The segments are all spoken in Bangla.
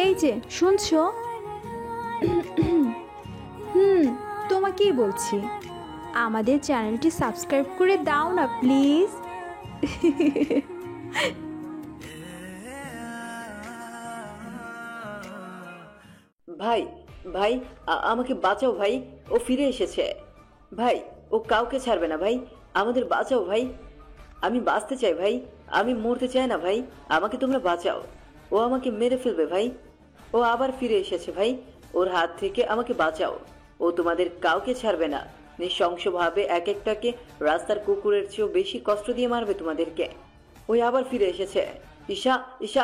এই যে শুনছো? তোমাকেই বলছি, আমাদের চ্যানেলটি সাবস্ক্রাইব করে দাও না প্লিজ। ভাই, ভাই, আমাকে বাঁচাও ভাই। ও ফিরে এসেছে ভাই। ও কাউকে ছাড়বে না ভাই। আমাদের বাঁচাও ভাই। আমি বাঁচতে চাই ভাই। আমি মরতে চাই না ভাই। আমাকে তোমরা বাঁচাও। ও আমাকে মেরে ফেলবে ভাই। ও আবার ফিরে এসেছে ভাই। ওর হাত থেকে আমাকে বাঁচাও। ও তোমাদের কাউকে ছাড়বে না। নৃশংসভাবে এক একটাকে রাস্তার কুকুরের চেয়েও বেশি কষ্ট দিয়ে মারবে তোমাদেরকে। ওই আবার ফিরে এসেছে। ঈশা, ঈশা।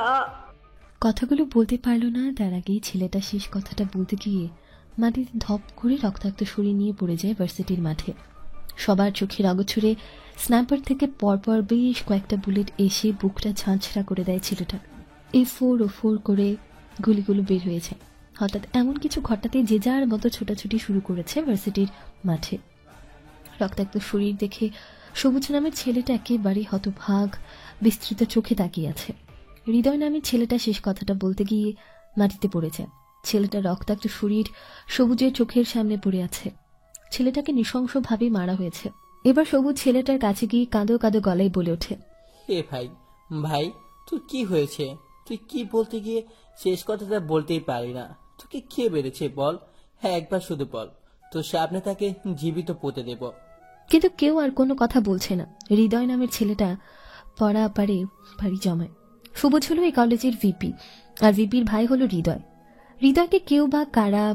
কথাগুলো বলতে পারল না, তার আগেই ছেলেটা শেষ কথাটা বলতে গিয়ে মাটিতে ধপ করে রক্তাক্ত শরীর নিয়ে পড়ে যায় ভার্সিটির মাঠে। সবার চোখের অগোচরে স্নাইপার থেকে পরপর বেশ কয়েকটা বুলেট এসে বুকটা ঝাঁঝরা করে দেয় ছেলেটা। এই ফোর ও ফোর করে গুলিগুলো বের হয়ে যায়। হঠাৎ এমন কিছু ঘটাতে যে যার মতো ছোটাছুটি শুরু করেছে ভার্সিটির মাঠে। রক্তাক্ত শরীর দেখে সবুজ নামের ছেলেটা একেবারে হতভাগ বিস্তৃত চোখে তাকিয়ে আছে। হৃদয় নামের ছেলেটা শেষ কথাটা বলতে গিয়ে মাটিতে পড়ে যায়। ছেলেটা রক্তাক্ত শরীর সবুজের চোখের সামনে পড়ে আছে। ছেলেটাকে নৃশংসভাবে মারা হয়েছে। এবার সবুজ ছেলেটার কাছে গিয়ে কাঁদো কাঁদো গলায় বলে ওঠে, এ ভাই, ভাই তুই কি হয়েছে? তুই কি বলতে গিয়ে শেষ কথাটা বলতেই পারি না। তোকে কে বেড়েছে বল? হ্যাঁ, একবার শুধু বল, তোর সামনে তাকে জীবিত পুঁতে দেব। কিন্তু কেউ আর কোনো কথা বলছে না। হৃদয় নামের ছেলেটা পড়া পারে ভারী জমায়। সবুজ হলো এই কলেজের ভিপি, আর ভিপির ভাই হলো হৃদয়। হৃদয়কে কেউ বা কারা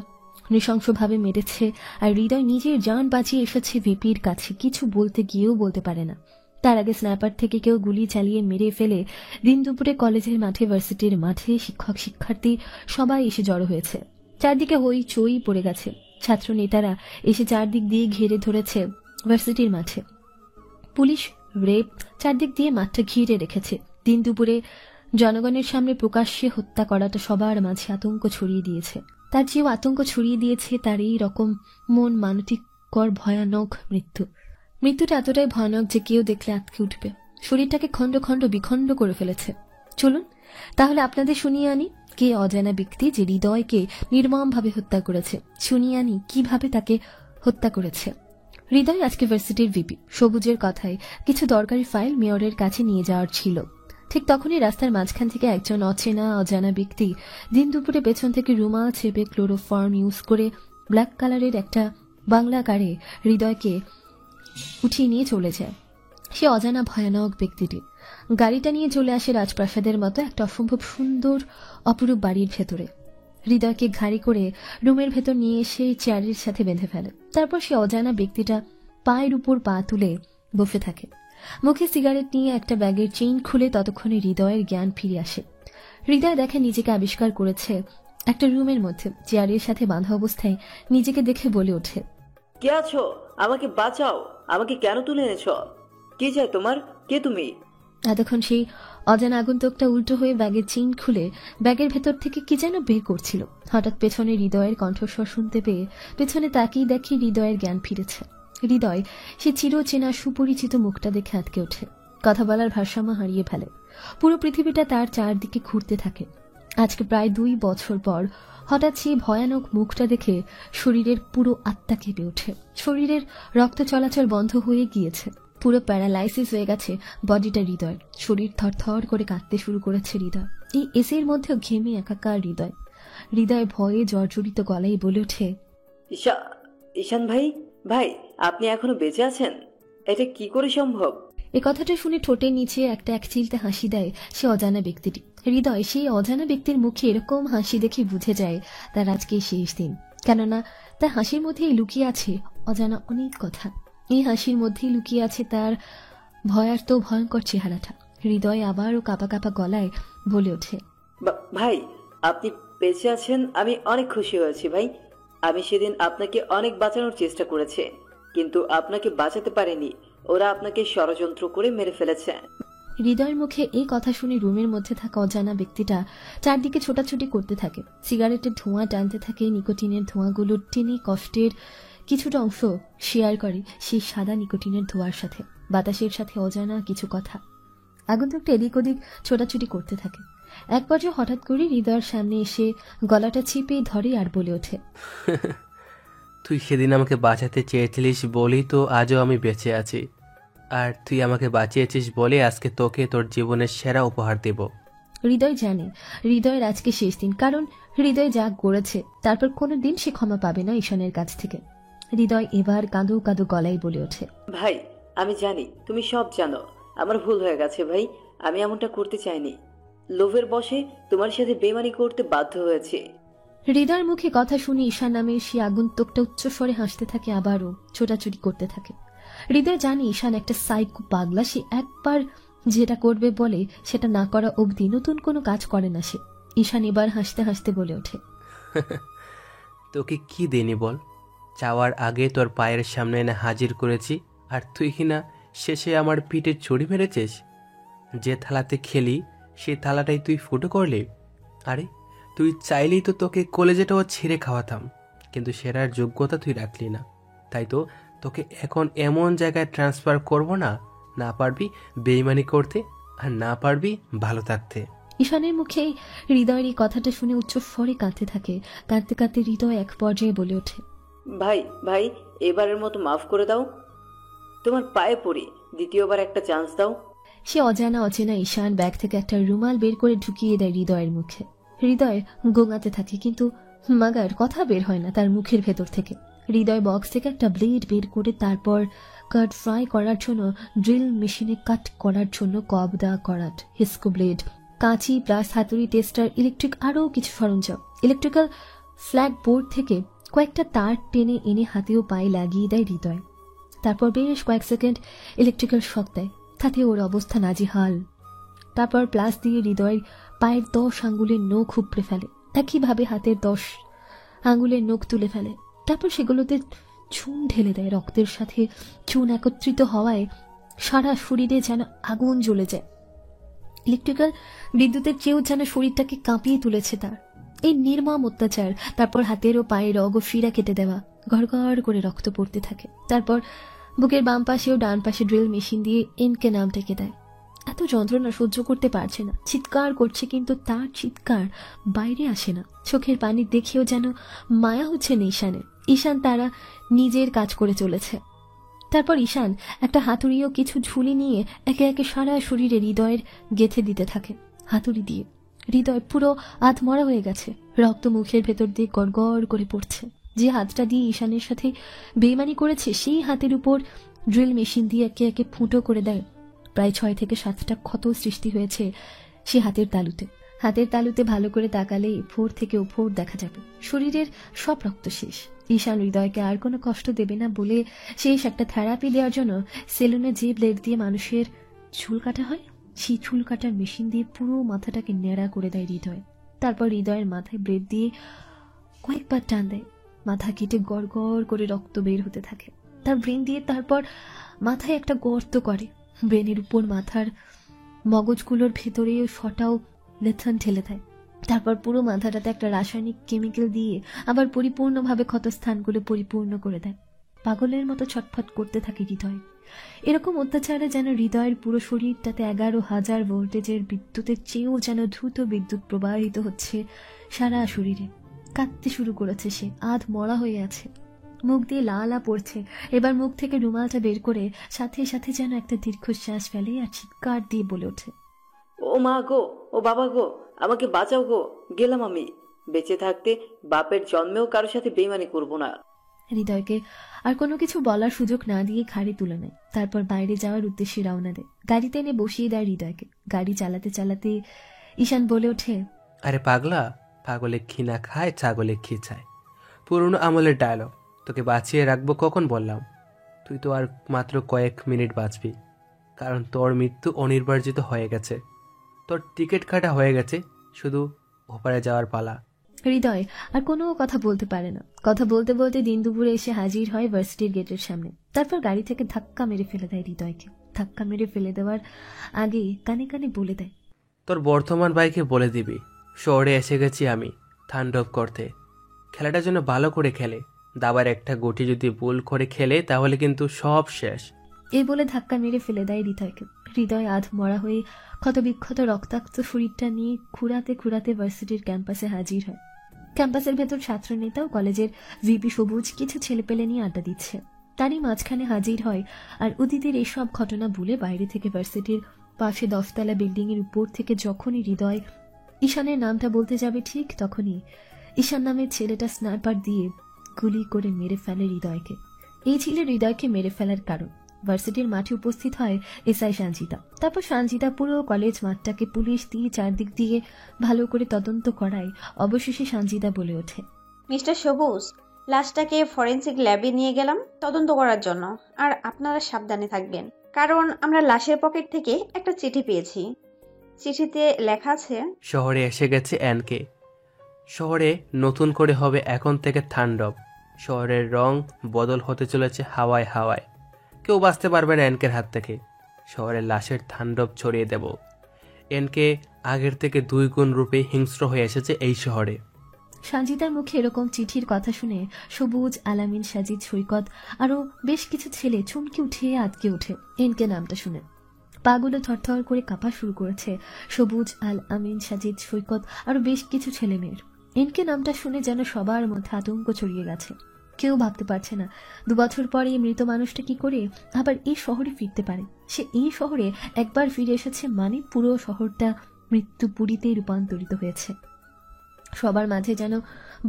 নৃশংসভাবে মেরেছে, আর হৃদয় নিজের জান বাঁচিয়ে এসেছে ভিপির কাছে, কিছু বলতে গিয়েও বলতে পারে না। তার আগে স্নাইপার থেকে কেউ গুলি চালিয়ে মেরে ফেলে দিন দুপুরে কলেজের মাঠে, ভার্সিটির মাঠে শিক্ষক শিক্ষার্থী সবাই এসে জড়ো হয়েছে। চারদিকে হই চই পড়ে গেছে। ছাত্র নেতারা এসে চারদিক দিয়ে ঘিরে ধরেছে ভার্সিটির মাঠে। পুলিশ রেপ চারদিক দিয়ে মাঠটা ঘিরে রেখেছে। দিন দুপুরে জনগণের সামনে প্রকাশ্যে হত্যা করাটা সবার মাঝে আতঙ্ক ছড়িয়ে দিয়েছে। তার চেয়েও আতঙ্ক ছড়িয়ে দিয়েছে তার এই রকম মন মানতিকর ভয়ানক মৃত্যুটা এতটাই ভয়ানক যে কেউ দেখলে আটকে উঠবে। শরীরটাকে খণ্ড খণ্ড বিখণ্ড করে ফেলেছে। চলুন তাহলে আপনাদের শুনিয়ে আনি কে অজানা ব্যক্তি যে হৃদয়কে নির্মমভাবে হত্যা করেছে। শুনিয়ে আনি কিভাবে তাকে হত্যা করেছে। হৃদয় আজকে ভার্সিটির ভিপি। সবুজের কথায় কিছু দরকারি ফাইল মেয়রের কাছে নিয়ে যাওয়ার ছিল। ঠিক তখনই রাস্তার মাঝখান থেকে একজন অজানা ব্যক্তি দিন দুপুরে পেছন থেকে রুমাল ছেপে ক্লোরোফর্ম ইউজ করে ব্ল্যাক কালারের একটা বাংলা কারে হৃদয়কে উঠিয়ে নিয়ে চলে যায়। সে অজানা ভয়ানক ব্যক্তিটি গাড়িটা নিয়ে চলে আসে রাজপ্রাসাদের মতো একটা অসম্ভব সুন্দর অপরূপ বাড়ির ভেতরে। হৃদয়কে ঘাড়ি করে রুমের ভেতর নিয়ে এসে চেয়ারের সাথে বেঁধে ফেলে। তারপর সে অজানা ব্যক্তিটা পায়ের উপর পা তুলে বসে থাকে। মুখে সিগারেট নিয়ে একটা ব্যাগের চেইন খুলে ততক্ষণে হৃদয়ের জ্ঞান ফিরে আসে। হৃদয় দেখে নিজেকে আবিষ্কার করেছে একটা রুমের মধ্যে, চেয়ারের সাথে বাঁধা অবস্থায় নিজেকে দেখে বলে ওঠে, কে আছো? আমাকে বাঁচাও। আমাকে কেন তুলে এনেছ? কি চাই তোমার? কে তুমি? এতক্ষণ সেই অজানা আগন্তুকটা উল্টো হয়ে ব্যাগের চেইন খুলে ব্যাগের ভেতর থেকে কি যেন বের করছিল। হঠাৎ পেছনে হৃদয়ের কণ্ঠস্বর শুনতে পেয়ে পেছনে তাকিয়ে দেখে হৃদয়ের জ্ঞান ফিরেছে। হৃদয় সে চিরচেনা সুপরিচিত মুখটা দেখে আটকে ওঠে। কথা বলার ভারসাম্য হারিয়ে ফেলে। পুরো পৃথিবীটা তার চারদিকে ঘুরতে থাকে। আজকে প্রায় 2 বছর পর হঠাৎ সেই ভয়ানক মুখটা দেখে শরীরের পুরো আত্মা কেঁপে ওঠে। শরীরের রক্ত চলাচল বন্ধ হয়ে গিয়েছে। পুরো প্যারালাইসিস হয়ে গেছে বডিটা হৃদয়। শরীর থরথর করে কাঁপতে শুরু করেছে হৃদয়। এই এসির মধ্যেও ঘেমে একাকার হৃদয়। হৃদয় ভয়ে জর্জরিত গলায় বলে ওঠে, ঈশান ভাই, ভাই আপনি এখনো বেঁচে আছেন? এটা কি করে সম্ভব? এ কথাটা শুনে ঠোঁটের নিচে একটা একচিলতে হাসি দেয় সে অজানা ব্যক্তিটি। হৃদয় সেই অজানা ব্যক্তির মুখে এরকম হাসি দেখে বুঝে যায় তার আজকে শেষ দিন। কেননা তার হাসির মধ্যেই লুকিয়ে আছে অজানা অনেক কথা। এই হাসির মধ্যেই লুকিয়ে আছে তার ভয়ার্ত ভয়ঙ্কর চেহারাটা। হৃদয় আবারও কাঁপা কাঁপা গলায় বলে ওঠে, ভাই আপনি বেঁচে আছেন, আমি অনেক খুশি হয়েছি ভাই। আমি সেদিন আপনাকে অনেক বাঁচানোর চেষ্টা করেছি, কিন্তু আপনাকে বাঁচাতে পারেনি। ওরা আপনাকে ষড়যন্ত্র করে মেরে ফেলেছে। হৃদয়ের মুখে এই কথা শুনে রুমের মধ্যে থাকা অজানা ব্যক্তিটা চারদিকে ছোটাছুটি করতে থাকে। সিগারেটের ধোঁয়া টানতে থাকে। নিকোটিনের ধোঁয়াগুলো টেনে কষ্টের কিছুটা অংশ শেয়ার করে সেই সাদা নিকোটিনের ধোঁয়ার সাথে। বাতাসের সাথে অজানা কিছু কথা। আগন্তুকটা এদিক ওদিক ছোটাছুটি করতে থাকে। এক পর্যায়ে হঠাৎ করে হৃদয়ের সামনে এসে গলাটা চিপে ধরে আর বলে ওঠে, তুই সেদিন আমাকে বাঁচাতে চেয়েছিলিস বলেই তো আজও আমি বেঁচে আছি। আর তুই আমাকে বাঁচিয়েছিস বলে আজকে তোকে তোর জীবনের সেরা উপহার দেব। হৃদয় জানে হৃদয়ের আজকে শেষ দিন, কারণ হৃদয় যা করেছে তারপর কোনোদিন সে ক্ষমা পাবে না ঈশানের কাছ থেকে। হৃদয় এবার কাঁদো কাঁদো গলায় বলে ওঠে, ভাই আমি জানি তুমি সব জানো, আমার ভুল হয়ে গেছে ভাই, আমি এমনটা করতে চাইনি, লোভের বশে তোমার সাথে বেমানি করতে বাধ্য হয়েছে। হৃদয়ের মুখে কথা শুনে ঈশান নামের সে আগন্তুকটা উচ্চস্বরে হাসতে থাকে, আবারও ছোটাছুটি করতে থাকে। হৃদয় জানে ঈশান একটা সাইকো পাগলা, সে একবার যেটা করবে বলে সেটা না করা অবধি নতুন কোনো কাজ করে না সে। ঈশান এবার হাসতে হাসতে বলে ওঠে, তোকে কি দেনি বল? চাওয়ার আগে তোর পায়ের সামনে এনে হাজির করেছি, আর তুই কিনা শেষে আমার পিঠে ছুরি মেরেছিস। যে থালাতে খেলি সেই থালাটাই তুই ফুটো করলি। আরে তুই চাইলেই তো তোকে কলেজেটাও ছিঁড়ে খাওয়াতাম, কিন্তু সেরার যোগ্যতা তুই রাখলি না। তাই তো তোকে এখন এমন জায়গায় ট্রান্সফার করব না, না পারবি বেইমানি করতে আর না পারবি ভালো থাকতে। ঈশানের মুখে হৃদয়ের এই কথাটা শুনে উচ্চস্বরে কাঁদতে থাকে। কাঁদতে কাঁদতে হৃদয় এক পর্যায়ে বলে ওঠে, ভাই ভাই এবারের মতো মাফ করে দাও, তোমার পায়ে পড়ি, দ্বিতীয়বার একটা চান্স দাও। সে অজানা অচেনা ঈশান ব্যাগ থেকে একটা রুমাল বের করে ঢুকিয়ে দেয় হৃদয়ের মুখে। হৃদয় গোঙাতে থাকে, কিন্তু মাগার কথা বের হয় না তার মুখের ভেতর থেকে। হৃদয় বক্স থেকে একটা ব্লেড বের করে তারপর কাট ফ্রাই করার জন্য ড্রিল মেশিনে কাট করার জন্য কবদা করাট, হিস্কো ব্লেড, কাঁচি প্লাস হাতুড়ি, টেস্টার, ইলেকট্রিক আরও কিছু সরঞ্জাম, ইলেকট্রিক্যাল ফ্ল্যাগ বোর্ড থেকে কয়েকটা তার টেনে এনে হাতে ও পায়ে লাগিয়ে দেয় হৃদয়। তারপর বেশ কয়েক সেকেন্ড ইলেকট্রিক্যাল শক দেয়, তাতে ওর অবস্থা নাজেহাল। তারপর প্লাস দিয়ে হৃদয়ের পায়ের 10 আঙ্গুলের নখ উপড়ে ফেলে, একইভাবে হাতের 10 আঙ্গুলের নখ তুলে ফেলে। তারপর সেগুলোতে চুন ঢেলে দেয়, রক্তের সাথে চুন একত্রিত হওয়ায় সারা শরীরে যেন আগুন জ্বলে যায়। ইলেকট্রিক্যাল বিদ্যুতের চেয়েও যেন শরীরটাকে কাঁপিয়ে তুলেছে তার এই নির্মম অত্যাচার। তারপর হাতের ও পায়ের রগ ও শিরা কেটে দেওয়া, গড়গড় করে রক্ত পড়তে থাকে। তারপর বুকের বাম পাশে ও ডান পাশে ড্রিল মেশিন দিয়ে এনকে নাম টেকে দেয়। এত যন্ত্রণা সহ্য করতে পারছে না, চিৎকার করছে, কিন্তু তার চিৎকার বাইরে আসে না। চোখের পানি দেখেও যেন মায়া হচ্ছে না ঈশানের। ঈশান তারা নিজের কাজ করে চলেছে। তারপর ঈশান একটা হাতুড়ি ও কিছু ঝুলি নিয়ে একে একে সারা শরীরে হৃদয়ের গেঁথে দিতে থাকে হাতুড়ি দিয়ে। হৃদয় পুরো আধমরা হয়ে গেছে, রক্ত মুখের ভেতর দিয়ে গড়গড় করে পড়ছে। যে হাতটা দিয়ে ঈশানের সাথে বেইমানি করেছে সেই হাতের উপর ড্রিল মেশিন দিয়ে একে একে ফুটো করে দেয়। প্রায় 6 থেকে 7টা ক্ষত সৃষ্টি হয়েছে সে হাতের তালুতে। হাতের তালুতে ভালো করে তাকালে ফোর থেকে ওপর দেখা যাবে শরীরের সব রক্ত শেষ। ঈশান হৃদয়কে আর কোনো কষ্ট দেবে না বলে শেষ একটা থেরাপি দেওয়ার জন্য সেলুনে যে ব্লেড দিয়ে মানুষের চুল কাটা হয় সেই চুল কাটার মেশিন দিয়ে পুরো মাথাটাকে ন্যাড়া করে দেয় হৃদয়। তারপর হৃদয়ের মাথায় ব্লেড দিয়ে কয়েকবার টান দেয়, মাথা কেটে গড় গড় করে রক্ত বের হতে থাকে। তার ব্রেন দিয়ে তারপর মাথায় একটা গর্ত করে, ব্রেনের উপর মাথার মগজগুলোর ভেতরে শটাও লেথন ঠেলে দেয়। তারপর পুরো মাথাটাতে একটা রাসায়নিক কেমিক্যাল দিয়ে আবার পরিপূর্ণভাবে ক্ষতস্থানগুলো পরিপূর্ণ করে দেয়। পাগলের মতো ছটফট করতে থাকে হৃদয়। এরকম অত্যাচারে যেন হৃদয়ের পুরো শরীরটাতে 11,000 ভোল্টেজের বিদ্যুতের চেয়েও যেন দ্রুত বিদ্যুৎ প্রবাহিত হচ্ছে সারা শরীরে। কাঁদতে শুরু করেছে সে, আধ মরা হয়ে আছে, মুখ দিয়ে লালা পড়ছে। এবার মুখ থেকে রুমালটা বের করে সাথে সাথে যেন একটা দীর্ঘশ্বাস ফেলে আর চিৎকার দিয়ে বলে ওঠে, ও মা গো, ও বাবা গো, আমাকে বাঁচাও গো, গেলাম আমি। বেঁচে থাকতে বাপের জন্মেও কারোর সাথে বেইমানি করব না। হৃদয়কে আর কোনো কিছু বলার সুযোগ না দিয়ে ঘাড়ি তুলে নেয়। তারপর বাইরে যাওয়ার উদ্দেশ্যে রওনা দেয়। গাড়িতে এনে বসিয়ে দেয় হৃদয়কে। গাড়ি চালাতে চালাতে ঈশান বলে ওঠে, আরে পাগলা, পাগলে ঘি না খায় ছাগলে ঘি চায়, পুরনো আমলের ডায়লগ। তোকে বাঁচিয়ে রাখবো কখন বললাম? তুই তো আর মাত্র কয়েক মিনিট বাঁচবি, কারণ তোর মৃত্যু অনির্বাচিত হয়ে গেছে। তোর টিকিট কাটা হয়ে গেছে, শুধু ওপারে যাওয়ার পালা। হৃদয় আর কোনো কথা বলতে পারে না। কথা বলতে বলতে দিন দুপুরে এসে হাজির হয় ভার্সিটির গেটের সামনে। তারপর গাড়ি থেকে ধাক্কা মেরে ফেলে দেয় হৃদয়কে। ধাক্কা মেরে ফেলে দেওয়ার আগে কানে কানে বলে দেয়, তোর বর্তমান ভাইকে বলে দিবি শহরে এসে গেছি আমি থান্ডব করতে। খেলাটা যেন ভালো করে খেলে, দাবার একটা গুটি যদি ভুল করে খেলে তাহলে কিন্তু সব শেষ। এই বলে ধাক্কা মেরে ফেলে দেয় হৃদয়কে। হৃদয় আধ মরা হয়ে ক্ষতবিক্ষত রক্তাক্ত শরীরটা নিয়ে খুঁড়াতে খুঁড়াতে ভার্সিটির ক্যাম্পাসে হাজির হয়। ক্যাম্পাসের ভেতর ছাত্রনেতা ও কলেজের ভিপি সবুজ কিছু ছেলেপেলে নিয়ে আড্ডা দিচ্ছে। তারই মাঝখানে হাজির হয় আর অতীতের এইসব ঘটনা ভুলে বাইরে থেকে ভার্সিটির পাশে 10তলা বিল্ডিং এর উপর থেকে যখনই হৃদয় ঈশানের নামটা বলতে যাবে ঠিক তখনই ঈশান নামের ছেলেটা স্নাইপার দিয়ে গুলি করে মেরে ফেলে হৃদয়কে। এই ছিল হৃদয়কে মেরে ফেলার কারণ। ভার্সিটির মাঠে উপস্থিত হয় এসআই সঞ্জিতা। তারপর সঞ্জিতা পুরো কলেজ মাঠটাকে পুলিশ দিয়ে চারদিক দিয়ে ভালো করে তদন্ত করায় অবশেষে সঞ্জিতা বলে ওঠে, মিস্টার সবুজ, লাশটাকে ফরেনসিক ল্যাবে নিয়ে গেলাম তদন্ত করার জন্য। আর আপনারা সাবধানে থাকবেন, কারণ আমরা লাশের পকেট থেকে একটা চিঠি পেয়েছি। চিঠিতে লেখা আছে, শহরে এসে গেছে এনকে। শহরে নতুন করে হবে এখন থেকে থান্ডব। শহরের রং বদল হতে চলেছে হাওয়ায় হাওয়ায়। কেউ বাঁচতে পারবে না এনকের হাত থেকে। শহরের লাশের থান্ডব ছড়িয়ে দেব। এনকে আগের থেকে 2 গুণ রূপে হিংস্র হয়ে এসেছে এই শহরে। সঞ্জিতার মুখে এরকম চিঠির কথা শুনে সবুজ, আলামিন, সাজিদ, সৈকত আরো বেশ কিছু ছেলে চমকে উঠে আটকে ওঠে এনকে নামটা শুনে। পাগুলো থরথর করে কাঁপা শুরু করেছে সবুজ, আল আমিন, সাজিদ, সৈকত আরো বেশ কিছু ছেলে মেয়ের। এনকে নামটা শুনে যেন সবার মধ্যে আতঙ্ক ছড়িয়ে গেছে। কেউ ভাবতে পারছে না 2 বছর পরে এই মৃত মানুষটা কি করে আবার এই শহরে ফিরতে পারে। সে এই শহরে একবার ফিরে এসেছে মানে পুরো শহরটা মৃত্যুপুরীতে রূপান্তরিত হয়েছে। সবার মাঝে যেন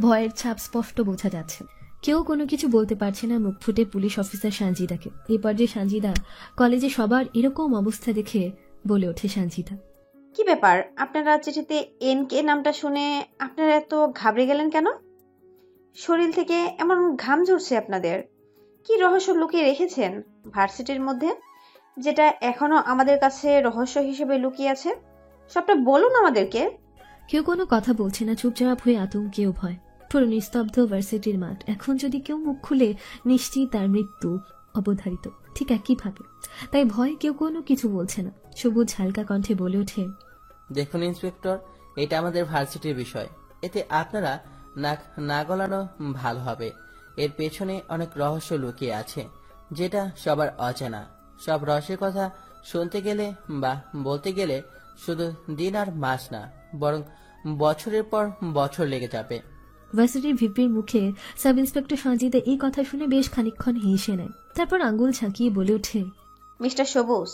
ভয়ের ছাপ স্পষ্ট বোঝা যাচ্ছে। কেউ কোনো কিছু বলতে পারছে না মুখ ফুটে পুলিশ অফিসার সঞ্জিদাকে। এরপর যে সঞ্জিদা কলেজে সবার এরকম অবস্থা দেখে বলে ওঠে সঞ্জিদা, কি ব্যাপার, আপনারা চিঠিতে এনকে নামটা শুনে আপনারা এত ঘাবড়ে গেলেন কেন? শরীর থেকে এমন ঘাম ঝরছে আপনাদের। কি রহস্য লুকিয়ে রেখেছেন ভার্সিটির মধ্যে, যেটা এখনো আমাদের কাছে রহস্য হিসেবে লুকিয়ে আছে? সবটা বলুন আমাদেরকে। কেউ কোনো কথা বলছে না, চুপচাপ হয়ে আতঙ্কে ও ভয়। পুরো নিস্তব্ধ ভার্সিটির মাঠ। এখন যদি কেউ মুখ খুলে নিশ্চিত তার মৃত্যু অবধারিত। ঠিক একইভাবে তাই ভয় কেউ কোনো কিছু বলছে না। সবুজ হালকা কণ্ঠে বলে ওঠে, দেখুন ইন্সপেক্টর, এটা আমাদের ভার্সিটির বিষয়। এতে আপনারা নাক না গলানো ভালো হবে। এর পেছনে অনেক রহস্য লুকিয়ে আছে, যেটা সবার অজানা। সব রহস্যের কথা শুনতে গেলে বা বলতে গেলে শুধু দিন আর মাস না, বরং বছরের পর বছর লেগে যাবে। ভার্সিটির ভিপির মুখে সাব ইন্সপেক্টর সঞ্জিতা এই কথা শুনে বেশ খানিকক্ষণ হেসে নেয়। তারপর আঙ্গুল ঝাঁকিয়ে বলে ওঠে, মিস্টার সবুজ,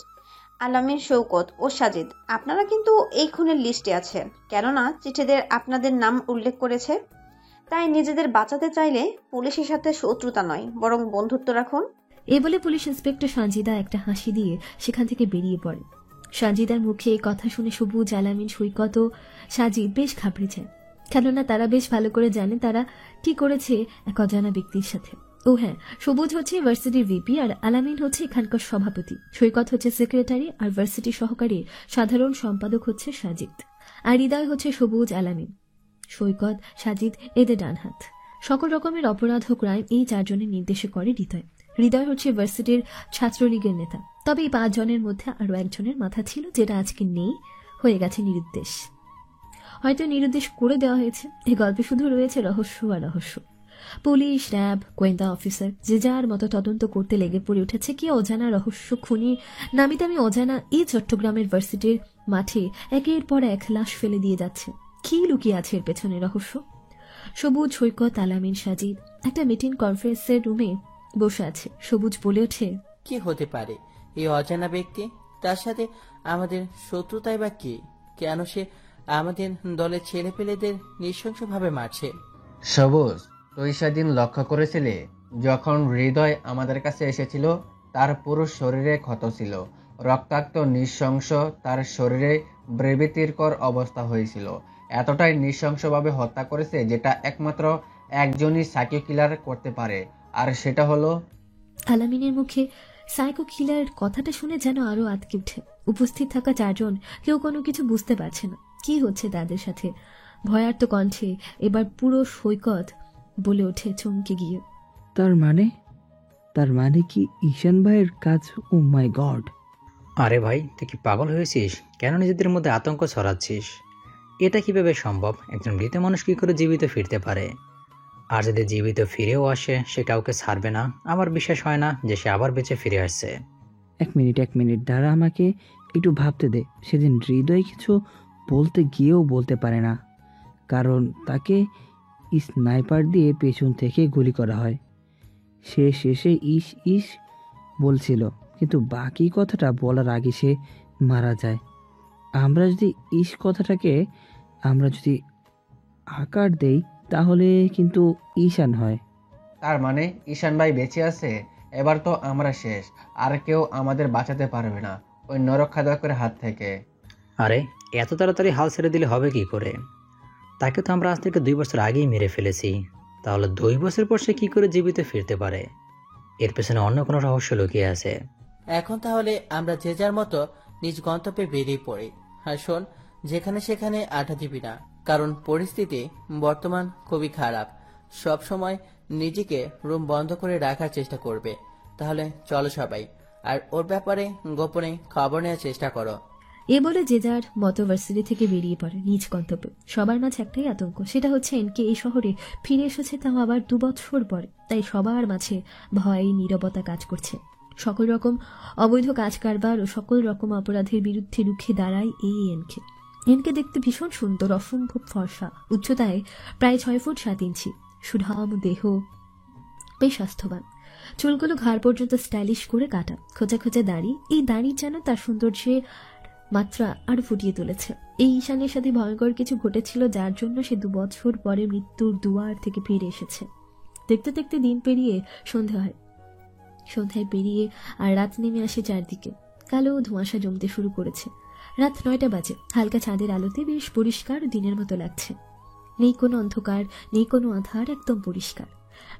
আলামিন, শৌকত ও সাজিদ, আপনারা কিন্তু এই খুনের লিস্টে আছেন। কেননা চিঠিদের আপনাদের নাম উল্লেখ করেছে। তাই নিজেদের বাঁচাতে চাইলে পুলিশের সাথে শত্রুতা নয়, বরং বন্ধুত্ব রাখুন। এ বলে পুলিশ ইন্সপেক্টর সঞ্জিদা একটা হাসি দিয়ে সেখান থেকে বেরিয়ে পড়ে। সঞ্জিদার মুখে এই কথা শুনে সবুজ, আলামিন, সৈকত ও সাজিদ বেশ ঘাবড়ে যায়। কেননা তারা বেশ ভালো করে জানে তারা কি করেছে এক অজানা ব্যক্তির সাথে। ও হ্যাঁ, সবুজ হচ্ছে ভার্সিটির ভিপি আর আলামিন হচ্ছে এখানকার সভাপতি, সৈকত হচ্ছে সেক্রেটারি আর ভার্সিটির সহকারী সাধারণ সম্পাদক হচ্ছে সাজিদ, আর হৃদয় হচ্ছে সবুজ, আলামিন, সৈকত, সাজিদ এদের ডান হাত। সকল রকমের অপরাধ ও ক্রাইম এই 4 জনের নির্দেশে করে হৃদয়। হৃদয় হচ্ছে ভার্সিটির ছাত্রলীগের নেতা। তবে এই 5 জনের মধ্যে আরো একজনের মাথা ছিল, যেটা আজকে নেই, হয়ে গেছে নিরুদ্দেশ। হয়তো নিরুদ্দেশ করে দেওয়া হয়েছে। এই গল্পে শুধু রয়েছে রহস্য আর রহস্য। পুলিশ, র্যাব, গোয়েন্দা অফিসার যে যার মতো তদন্ত করতে লেগে পড়ে উঠেছে কি অজানা রহস্য খুনি নামি দামি অজানা এই চট্টগ্রামের ভার্সিটির মাঠে একের পর এক লাশ ফেলে দিয়ে যাচ্ছে। কি লুকিয়ে আছে এর পেছনে রহস্য? সবুজ, সৈকত, আলামিন, সাজিদ একটা মিটিং কনফারেন্সের রুমে বসে আছে। সবুজ বলে ওঠে, কি হতে পারে এই অজানা ব্যক্তি? তার সাথে আমাদের শত্রুতাই বা কি? কেন সে আমাদের দলের ছেলেপেলেদের নৃশংসভাবে মারছে? সবুজ, তুই সেদিন লক্ষ্য করেছিলি যখন হৃদয় আমাদের কাছে এসেছিল তার পুরো শরীরে ক্ষত ছিল, রক্তাক্ত, নৃশংস। তার শরীরে বিবৃতিকর অবস্থা হয়েছিল। এতটাই নৃশংসভাবে হত্যা করেছে যেটা একমাত্র একজনই সাইকো কিলার করতে পারে, আর সেটা হলো আলামিনের মুখে সাইকো কিলার কথাটা শুনে যেন আরো আটকে উঠে। উপস্থিত থাকা 4 জন কেউ কোনো কিছু বুঝতে পারছে না কি হচ্ছে তাদের সাথে। ভয়ার্ত কণ্ঠে এবার পুরো সৈকত বলে ওঠে চমকে গিয়ে, তার মানে কি ঈশান ভাইয়ের কাজ? ও মাই গড! আরে ভাই, তুই কি পাগল হয়েছিস? কেন নিজেদের মধ্যে আতঙ্ক ছড়াচ্ছিস? এটা কিভাবে সম্ভব? একজন মৃত মানুষ কি করে জীবিত ফিরতে পারে? আর যদি জীবিত ফিরেও আসে, সে কাউকে ছাড়বে না। আমার বিশ্বাস হয় না যে সে আবার বেঁচে ফিরে আসছে। এক মিনিট দাঁড়া, আমাকে একটু ভাবতে দে, সেদিন হৃদয় কিছু বলতে গিয়েও বলতে পারে না, কারণ তাকে স্নাইপার দিয়ে পেছন থেকে গুলি করা হয়। সে শেষে ইস ইস বলছিল, কিন্তু বাকি কথাটা বলার আগে সে মারা যায়। আমরা যদি কথাটাকে আমরা যদি আকার দেই তাহলে কিন্তু ঈশান হয়। তার মানে ঈশান ভাই বেঁচে আছে? এবার তো আমরা শেষ, আর কেউ আমাদের বাঁচাতে পারবে না ওই নরখাদকের হাত থেকে। আরে এত তাড়াতাড়ি হাল ছেড়ে দিলে হবে কি করে? তাকে তো আমরা আজ থেকে 2 বছর আগেই মেরে ফেলেছি। তাহলে 2 বছর পর সে কি করে জীবিত ফিরতে পারে? এর পেছনে অন্য কোনো রহস্য লুকিয়ে আছে। এখন তাহলে আমরা যে যার মতো নিজ গন্তব্যে বেরিয়ে পড়ি। আর শোন, যেখানে সেখানে আড্ডা দিবি না, কারণ পরিস্থিতি বর্তমান খুবই খারাপ। সব সময় নিজেকে রুম বন্ধ করে রাখার চেষ্টা করবে। তাহলে চলো সবাই, আর ওর ব্যাপারে গোপনে খবর নেওয়ার চেষ্টা করো। এ বলে যে যার মতো ভার্সিটি থেকে বেরিয়ে পড়ে নিজ গন্তব্যে। সবার মাঝে একটাই আতঙ্ক, সেটা হচ্ছে এনকে এই শহরে ফিরে এসেছে, তাও আবার 2 বছর পরে। তাই সবার মাঝে ভয়, নীরবতা কাজ করছে। সকল রকম অবৈধ কাজ কারবার ও সকল রকম অপরাধের বিরুদ্ধে রুখে দাঁড়ায় এই এনকে। এনকে দেখতে ভীষণ সুন্দর, অসম্ভব ফর্সা, উচ্চতায় প্রায় 6 ফুট 7 ইঞ্চি, সুঠাম দেহ, বেশ স্বাস্থ্যবান। চুলগুলো ঘাড় পর্যন্ত স্টাইলিশ করে কাটা, খোঁচা খোঁচা দাড়ি। এই দাড়ি যেন তার সৌন্দর্যে মাত্রা আরো ফুটিয়ে তুলেছে। এই ঈশানের সাথে ভয়ঙ্কর কিছু ঘটেছিল, যার জন্য সে 2 বছর পরে মৃত্যুর দুয়ার থেকে ফিরে এসেছে। দেখতে দেখতে দিন পেরিয়ে সন্ধ্যা হয়। সন্ধ্যায় পেরিয়ে আর রাত নেমে আসে চারদিকে। কালো ধোঁয়াশা জমতে শুরু করেছে। রাত 9টা বাজে। হালকা চাঁদের আলোতে বেশ পরিষ্কার দিনের মতো লাগছে। নেই কোনো অন্ধকার, নেই কোনো আধার, একদম পরিষ্কার।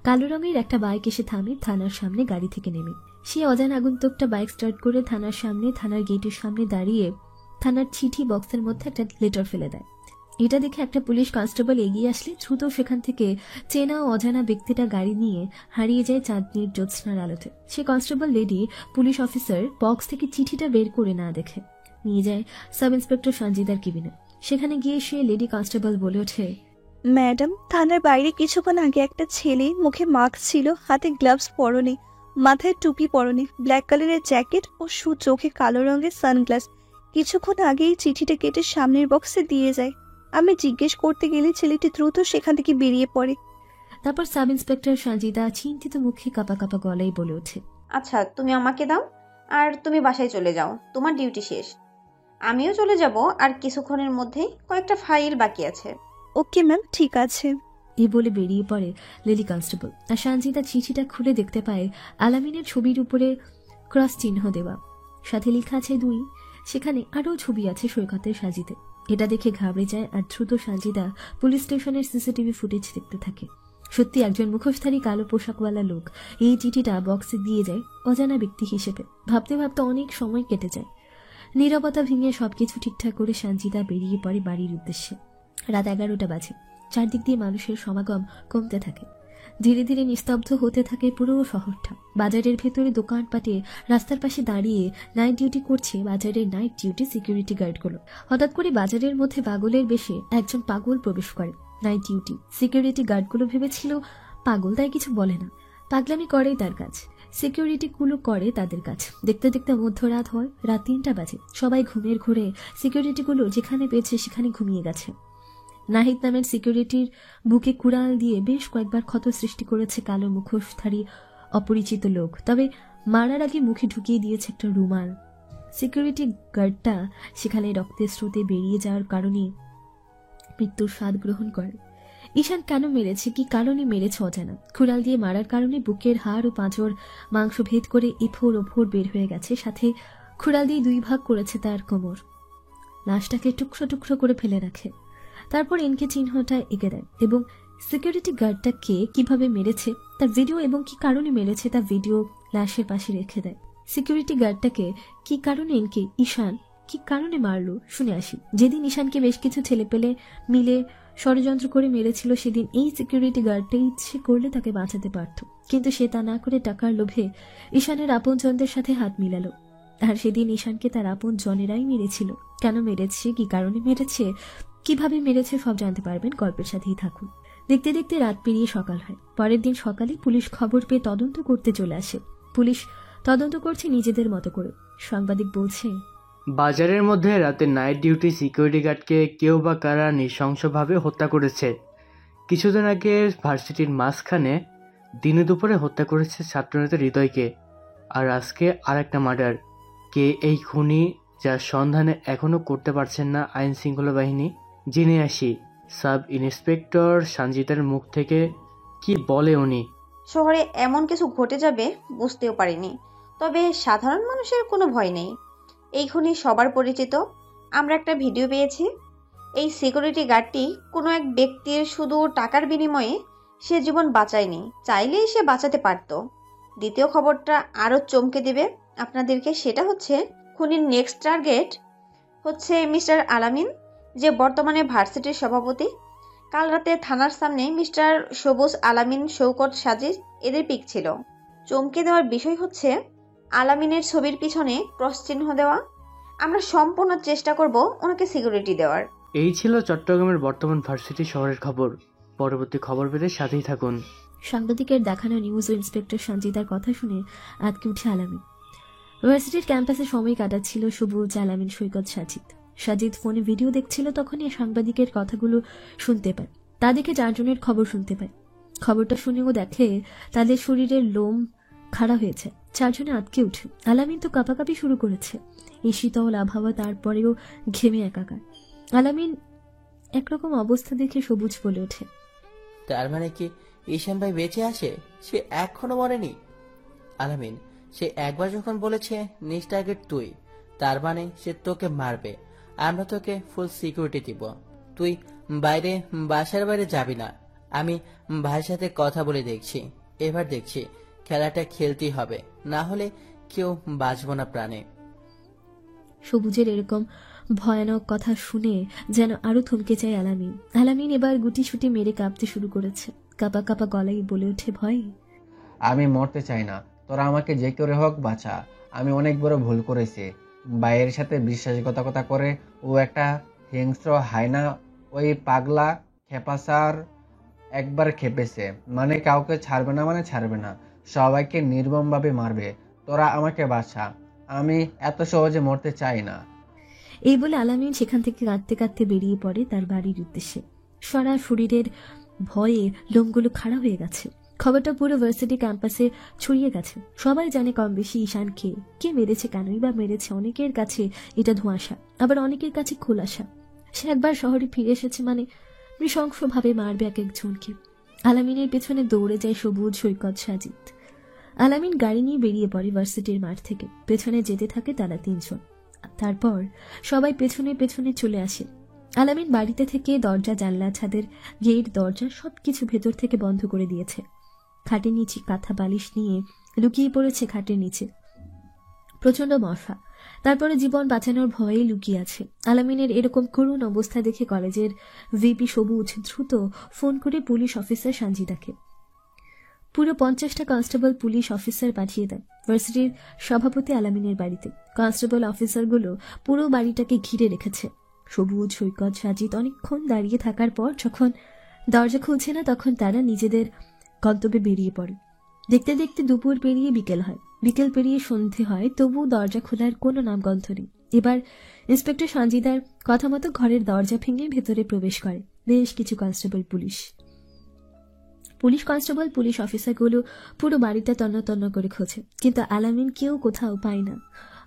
কালো রঙের একটা বাইক এসে থামে থানার সামনে গাড়ি থেকে নেমে। সে অজানা আগন্তুকটা বাইক স্টার্ট করে থানার সামনে, থানার গেটের সামনে দাঁড়িয়ে থানার চিঠি বক্সের মধ্যে একটা লেটার ফেলে দেয়। এটা দেখে একটা পুলিশ কনস্টেবল এগিয়ে আসলে দ্রুত সেখান থেকে চেনা ও অজানা ব্যক্তিটা গাড়ি নিয়ে হারিয়ে যায় চাঁদনির জ্যোৎস্নার আলোতে। সে constable lady police officer box থেকে চিঠিটা বের করে না দেখে নিয়ে যায় সাব ইন্সপেক্টর সঞ্জিদার কেবিনে। সেখানে গিয়ে সে লেডি কনস্টেবল বলে ওঠে, ম্যাডাম, থানার বাইরে কিছুক্ষণ আগে একটা ছেলে, মুখে মাস্ক ছিল, হাতে গ্লাভস পরনে, মাথায় টুপি পরনে, ব্ল্যাক কালারের জ্যাকেট ও চোখে কালো রঙের সানগ্লাস, কিছুক্ষণ আগেই চিঠিটা কেটে সামনের বক্সে দিয়ে যায়। আমি জিজ্ঞেস করতে গেলে ছেলেটি দ্রুত সেখান থেকে বেরিয়ে পড়ে। তারপর সাব ইন্সপেক্টর সঞ্জিদা চিন্তিত মুখে কাঁপা কাঁপা গলায় বলে ওঠে, আচ্ছা, তুমি আমাকে দাও আর তুমি বাসায় চলে যাও, তোমার ডিউটি শেষ। আমিও চলে যাব, আর কিছুক্ষণের মধ্যেই কয়েকটা ফাইল বাকি আছে। ওকে ম্যাম, ঠিক আছে। এই বলে বেরিয়ে পড়ে লেডি কনস্টেবল। আর সঞ্জিদা চিঠিটা খুলে দেখতে পায় আলামিনের ছবির উপরে ক্রস চিহ্ন দেওয়া, সাথে লেখা আছে 2। সেখানে আরও ছবি আছে সৈকতের সাজিতে। এটা দেখে ঘাবড়ে যায় আর দ্রুত সঞ্জিদা পুলিশ স্টেশনের সিসিটিভি ফুটেজ দেখতে থাকে। সত্যি একজন মুখোশধারী কালো পোশাকওয়ালা লোক এই চিঠিটা বক্সে দিয়ে যায় অজানা ব্যক্তি হিসেবে। ভাবতে ভাবতে অনেক সময় কেটে যায়। নীরবতা ভেঙে সবকিছু ঠিকঠাক করে সঞ্জিদা বেরিয়ে পড়ে বাড়ির উদ্দেশ্যে। রাত 11টা বাজে। চারদিক দিয়ে মানুষের সমাগম কমতে থাকে। ধীরে ধীরে নিস্তব্ধ হতে থাকে পুরো শহরটা। বাজারের ভেতরে দোকানপাটে রাস্তার পাশে দাঁড়িয়ে নাইট ডিউটি করছে বাজারের নাইট ডিউটি সিকিউরিটি গার্ডগুলো। হঠাৎ করে বাজারের মধ্যে পাগলের বেশে একজন পাগল প্রবেশ করে। নাইট ডিউটি সিকিউরিটি গার্ডগুলো ভেবেছিল পাগল, তাই কিছু বলে না, পাগলামি করেই তার কাজ। সিকিউরিটি গুলো করে তাদের কাজ। দেখতে দেখতে মধ্যরাত হয়। রাত 3টা বাজে। সবাই ঘুমের ঘোরে সিকিউরিটিগুলো যেখানে পেয়েছে সেখানে ঘুমিয়ে গেছে। নাহিদ নামের সিকিউরিটির বুকে কুড়াল দিয়ে বেশ কয়েকবার ক্ষত সৃষ্টি করেছে কালো মুখোশধারী অপরিচিত লোক। তবে মারার আগে মুখে ঢুকিয়ে দিয়েছে একটা রুমাল। সিকিউরিটি গার্ডটা সেখানে রক্তের স্রোতে বেরিয়ে যাওয়ার কারণে মৃত্যুর স্বাদ গ্রহণ করে। ঈশান কেন মেরেছে, কি কারণে মেরেছে অজানা। কুড়াল দিয়ে মারার কারণে বুকের হাড় ও পাঁজর মাংস ভেদ করে এফোর ওফোর বের হয়ে গেছে। সাথে কুড়াল দিয়ে 2 ভাগ করেছে তার কোমর। লাশটাকে টুকরো টুকরো করে ফেলে রাখে। তারপর এনকে চিহ্নটা এঁকে দেয় এবং সিকিউরিটি গার্ডটা কে কিভাবে মেরেছে তার ভিডিও এবং কি কারণে মেরেছে তার ভিডিও লাশের পাশে রেখে দেয়। সিকিউরিটি গার্ডটাকে কি কারণে এনকে ঈশান কি কারণে মারলো শুনে আসি। যেদিন ঈশানকে বেশ কিছু ছেলেপেলে মিলে ষড়যন্ত্র করে মেরেছিল, সেদিন এই সিকিউরিটি গার্ডটা ইচ্ছে করলে তাকে বাঁচাতে পারত, কিন্তু সে তা না করে টাকার লোভে ঈশানের আপনজনদের সাথে হাত মিলালো। আর সেদিন ঈশানকে তার আপন জনেরাই মেরেছিল। কেন মেরেছে, কি কারণে মেরেছে, কিভাবে মেরেছে সব জানতে পারবেন। গল্পের সাথেই থাকুন। দেখতে দেখতে রাত পেরিয়ে সকাল হয়। পরের দিন সকালে পুলিশ খবর পেয়ে তদন্ত করতে চলে আসে। পুলিশ তদন্ত করছে নিজেদের মতো করে। সাংবাদিক বলছে, বাজারের মধ্যে রাতে নাইট ডিউটি সিকিউরিটি গার্ডকে কেউ বা কারা নৃশংসভাবে হত্যা করেছে। কিছুদিন আগে ভার্সিটির মাঝখানে দিনে দুপুরে হত্যা করেছে ছাত্রনেতা হৃদয়কে। আর আজকে আর একটা মার্ডার। কে এই খুনি, যার সন্ধানে এখনো করতে পারছেন না আইন শৃঙ্খলা বাহিনী। জেনে আসি সাব ইন্সপেক্টর সঞ্জিতার মুখ থেকে কি বলে উনি। শহরে এমন কিছু ঘটে যাবে বুঝতেও পারিনি, তবে সাধারণ মানুষের কোনো ভয় নেই। এই খুনি সবার পরিচিত। আমরা একটা ভিডিও পেয়েছি। এই সিকিউরিটি গার্ডটি কোনো এক ব্যক্তির শুধু টাকার বিনিময়ে সে জীবন বাঁচায়নি, চাইলেই সে বাঁচাতে পারত। দ্বিতীয় খবরটা আরও চমকে দেবে আপনাদেরকে। সেটা হচ্ছে খুনির নেক্সট টার্গেট হচ্ছে মিস্টার আলামিন, যে বর্তমানে ভার্সিটির সভাপতি। কাল রাতে থানার সামনে মিস্টার সবুজ আলামিন, শৌকত, সাজিদ এদের পিক ছিল। চমকে দেওয়ার বিষয় হচ্ছে আলামিনের ছবির পিছনে ক্রস চিহ্ন দেওয়া। আমরা সম্পূর্ণ চেষ্টা করব ওনাকে সিকিউরিটি দেওয়ার। এই ছিল চট্টগ্রামের বর্তমান ভার্সিটি শহরের খবর। পরবর্তী খবর পেতে সাথেই থাকুন। সাংবাদিকের দেখানো নিউজ ও ইন্সপেক্টর সঞ্জিতার কথা শুনে আটকে উঠে আলামিন। ভার্সিটির ক্যাম্পাসে সময় কাটাচ্ছিল সবুজ, আলামিন, সৈকত, সাজিদ ফোনে ভিডিও দেখছিল। তখনই সাংবাদিকের কথাগুলো শুনতে পায়। তা দেখে চারজনের খবর শুনতে পায়। খবরটা শুনেও দেখে তাদের শরীরের লোম খাড়া হয়েছে। চারজনে আটকে উঠে। আলামিন তো কাঁপাকাঁপি শুরু করেছে। এই শীতল আবহাওয়া, তারপরেও ঘেমে একাকার। আলামিন একরকম অবস্থা দেখে সবুজ বলে ওঠে, তার মানে কি ঈশান ভাই বেঁচে আছে? সে এখনো মরেনি? আলামিন, সে একবার যখন বলেছে নেক্সট টার্গেট তুই, তার মানে সে তোকে মারবে। আমরা তোকে ফুল সিকিউরিটি দিব। তুই বাসার বাইরে যাবি না। আমি ভাইয়ের সাথে কথা বলে দেখছি। এবার দেখছি খেলাটা খেলতেই হবে, না হলে কেউ বাঁচব না প্রাণে। সবুজের এরকম ভয়ানক কথা শুনে যেন আরো থমকে যায় আলামিন। আলামিন এবার গুটি ছুটি মেরে কাঁপতে শুরু করেছে। কাঁপা কাঁপা গলায় বলে ওঠে, ভয়। আমি মরতে চাই না, তোরা আমাকে যে করে হোক বাঁচা। আমি অনেক বড় ভুল করেছি। ভাইয়ের সাথে বিশ্বাসঘাতকতা করে ও একটা হিংস্র হায়না। ওই পাগলা খেপাসার একবার খেপেছে মানে কাউকে ছাড়বে না, মানে ছাড়বে না, সবাইকে নির্মমভাবে মারবে। তোরা আমাকে বাঁচা, আমি এত সহজে মরতে চাই না। এই বলে আলামিন সেখান থেকে কাঁদতে কাঁদতে বেরিয়ে পড়ে তার বাড়ির উদ্দেশ্যে। সারা শরীরের ভয়ে লোমগুলো খাড়া হয়ে গেছে। খবরটা পুরো ভার্সিটি ক্যাম্পাসে ছড়িয়ে গেছে। সবাই জানে কম বেশি ঈশান কে মেরেছে, কেনই বা মেরেছে। অনেকের কাছে এটা ধোঁয়াশা, আবার অনেকের কাছে খোলাসা। সে একবার শহরে ফিরে এসেছে মানে নৃশংসভাবে মারবে এক একজনকে। আলামিনের পেছনে দৌড়ে যায় সবুজ, সৈকত, সাজিদ। আলামিন গাড়ি নিয়ে বেরিয়ে পড়ে ভার্সিটির মাঠ থেকে। পেছনে যেতে থাকে তারা তিনজন। তারপর সবাই পেছনে পেছনে চলে আসে। আলামিন বাড়িতে থেকে দরজা, জানলা, ছাদের গেট, দরজা সবকিছু ভেতর থেকে বন্ধ করে দিয়েছে। খাটের নিচে কাঁথা বালিশ নিয়ে লুকিয়ে পড়েছে খাটের নিচে। প্রচন্ড মশা। তারপরে জীবন বাঁচানোর ভয়ে লুকিয়ে আছে। আলামিনের এরকম করুণ অবস্থা দেখে কলেজের ভিপি সবুজ দ্রুত ফোন করে পুলিশ অফিসার সঞ্জিতাকে। পুরো 50টা কনস্টেবল পুলিশ অফিসার পাঠিয়ে দেয় ভার্সিটির সভাপতি আলামিনের বাড়িতে। কনস্টেবল অফিসারগুলো পুরো বাড়িটাকে ঘিরে রেখেছে। সবুজ, সৈকত, সাজিদ অনেকক্ষণ দাঁড়িয়ে থাকার পর যখন দরজা খুলছে না, তখন তারা নিজেদের গন্তব্যে বেরিয়ে পড়ে। দেখতে দেখতে দুপুর পেরিয়ে বিকেল হয়, বিকেল পেরিয়ে সন্ধে হয়, তবু দরজা খোলার কোনো নামগন্ধ নেই। এবার ইন্সপেক্টর সঞ্জিতার কথা মতো ঘরের দরজা ভেঙে ভেতরে প্রবেশ করে বেশ কিছু কনস্টেবল পুলিশ অফিসারগুলো পুরো বাড়িটা তন্ন তন্ন করে খোঁজে, কিন্তু আলামিন কেউ কোথাও পায় না।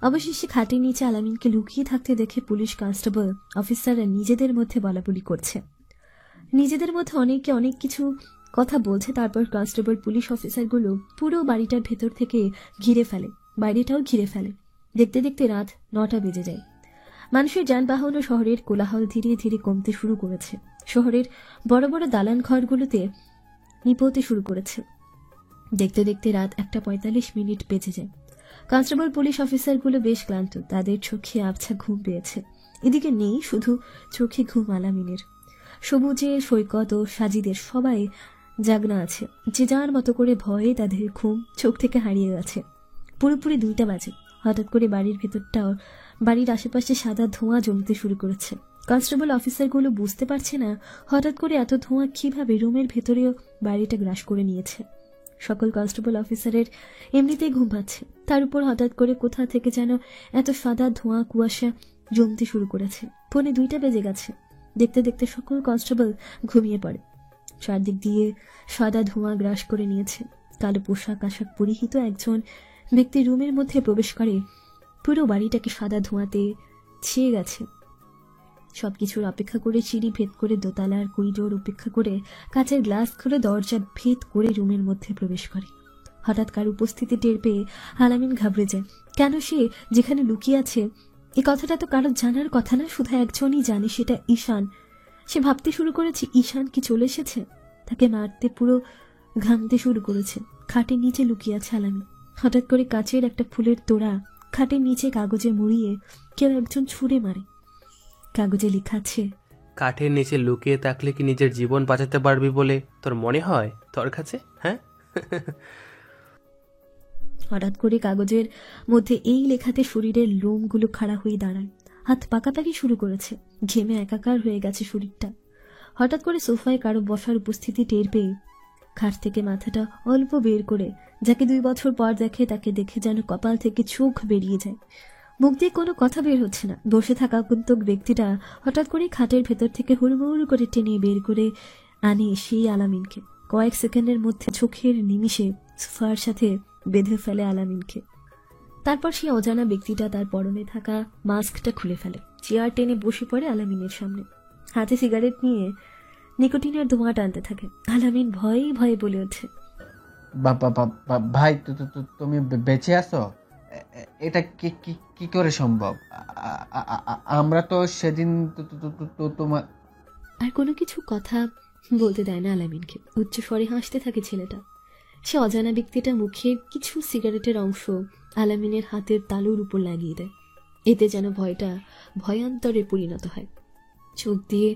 অবশেষে খাটের নিচে আলামিনকে লুকিয়ে থাকতে দেখে পুলিশ কনস্টেবল অফিসাররা নিজেদের মধ্যে বলাবলি করছে। নিজেদের মধ্যে অনেকে অনেক কিছু কথা বলছে। তারপর কনস্টেবল পুলিশ অফিসারগুলো পুরো বাড়িটার ভেতর থেকে ঘিরে ফেলে, বাইরেটাও ঘিরে ফেলে। দেখতে দেখতে রাত 9টা বেজে যায়। মানুষের যানবাহন ও শহরের কোলাহল ধীরে ধীরে কমতে শুরু করেছে। শহরের বড় বড় দালান ঘরগুলোতে নিপোতে শুরু করেছে। দেখতে দেখতে রাত 1:45 বেজে যায়। কনস্টেবল পুলিশ অফিসারগুলো বেশ ক্লান্ত, তাদের চোখে আবছা ঘুম পেয়েছে। এদিকে নেই শুধু চোখে ঘুম আলামিনের। সবুজের, সৈকত ও সাজিদের সবাই জাগনা আছে। যে যার মতো করে ভয়ে তাদের ঘুম চোখ থেকে হারিয়ে গেছে। পুরোপুরি 2টা বাজে। হঠাৎ করে বাড়ির আশেপাশে সাদা ধোঁয়া জমতে শুরু করেছে। কনস্টেবল অফিসারগুলো বুঝতে পারছে না হঠাৎ করে এত ধোঁয়া কিভাবে রুমের ভেতরেও বাড়িটা গ্রাস করে নিয়েছে। সকল কনস্টেবল অফিসারের এমনিতেই ঘুম পাচ্ছে, তার উপর হঠাৎ করে কোথা থেকে যেন এত সাদা ধোঁয়া কুয়াশা জমতে শুরু করেছে। 2:45 বেজে গেছে। দেখতে দেখতে সকল কনস্টেবল ঘুমিয়ে পড়ে। চারদিক দিয়ে সাদা ধোঁয়া গ্রাস করে নিয়েছে। কালো পোশাক আশাক পরিহিত একজন ব্যক্তি রুমের মধ্যে প্রবেশ করে। পুরো বাড়িটাকে সাদা ধোঁয়াতে ছেয়ে গেছে। সবকিছুর অপেক্ষা করে সিঁড়ি ভেদ করে দোতলার করিডোর উপেক্ষা করে কাঁচের গ্লাস খুলে দরজা ভেদ করে রুমের মধ্যে প্রবেশ করে। হঠাৎ কার উপস্থিতি টের পেয়ে আলামিন ঘাবড়ে যায়। কেন সে যেখানে লুকিয়ে আছে এই কথাটা তো কারো জানার কথা না, শুধু একজনই জানে, সেটা ঈশান। সে ভাবতে শুরু করেছে ঈশান কি চলে এসেছে, তাকে মারতে পুরো ঘামতে শুরু করেছে। খাটের নিচে লুকিয়ে আছে আলামিন। হঠাৎ করে কাচের একটা ফুলের তোড়া খাটের নিচে কাগজে মুড়িয়ে কেউ একজন ছুঁড়ে মারে। কাগজে লেখা আছে, কাঠের নিচে লুকিয়ে থাকলে কি নিজের জীবন বাঁচাতে পারবি বলে তোর মনে হয় তোর কাছে? হ্যাঁ। হঠাৎ করে কাগজের মধ্যে এই লেখাতে শরীরের লোমগুলো খাড়া হয়ে দাঁড়ায়। হাত পাকাপাকি শুরু করেছে। ঘেমে একাকার হয়ে গেছে শরীরটা। হঠাৎ করে সোফায় কারো বসার উপস্থিতি টের পেয়ে খাট থেকে মাথাটা অল্প বের করে যাকে 2 বছর পর দেখে তাকে দেখে যেন কপাল থেকে চোখ বেরিয়ে যায়। মুখ দিয়ে কোনো কথা বের হচ্ছে না। বসে থাকা আগন্তুক ব্যক্তিটা হঠাৎ করে খাটের ভেতর থেকে হুড়মুড় করে টেনে বের করে আনে সেই আলামিনকে। কয়েক সেকেন্ডের মধ্যে চোখের নিমিষে সোফার সাথে বেঁধে ফেলে আলামিনকে। তারপর সেই অজানা ব্যক্তিটা তার পরনে থাকা মাস্কটা খুলে ফেলে। চেয়ার টেনে বসে পড়ে আলামিনের সামনে। হাতে সিগারেট নিয়ে নিকোটিনের ধোঁয়া টানতে থাকে। আলামিন ভয়ে ভয়ে বলে ওঠে, ভাই তুমি বেঁচে আছো? এটা কি করে সম্ভব? আমরা তো সেদিন তোমার। আর কোনো কিছু কথা বলতে দেয় না আলামিনকে। উচ্চ স্বরে হাসতে থাকে ছেলেটা। সে অজানা ব্যক্তিটা মুখে কিছু সিগারেটের অংশ আলামিনের হাতের তালুর উপর লাগিয়ে দেয়। এতে যেন ভয়টা ভয়ান্তরে পরিণত হয়। চোখ দিয়ে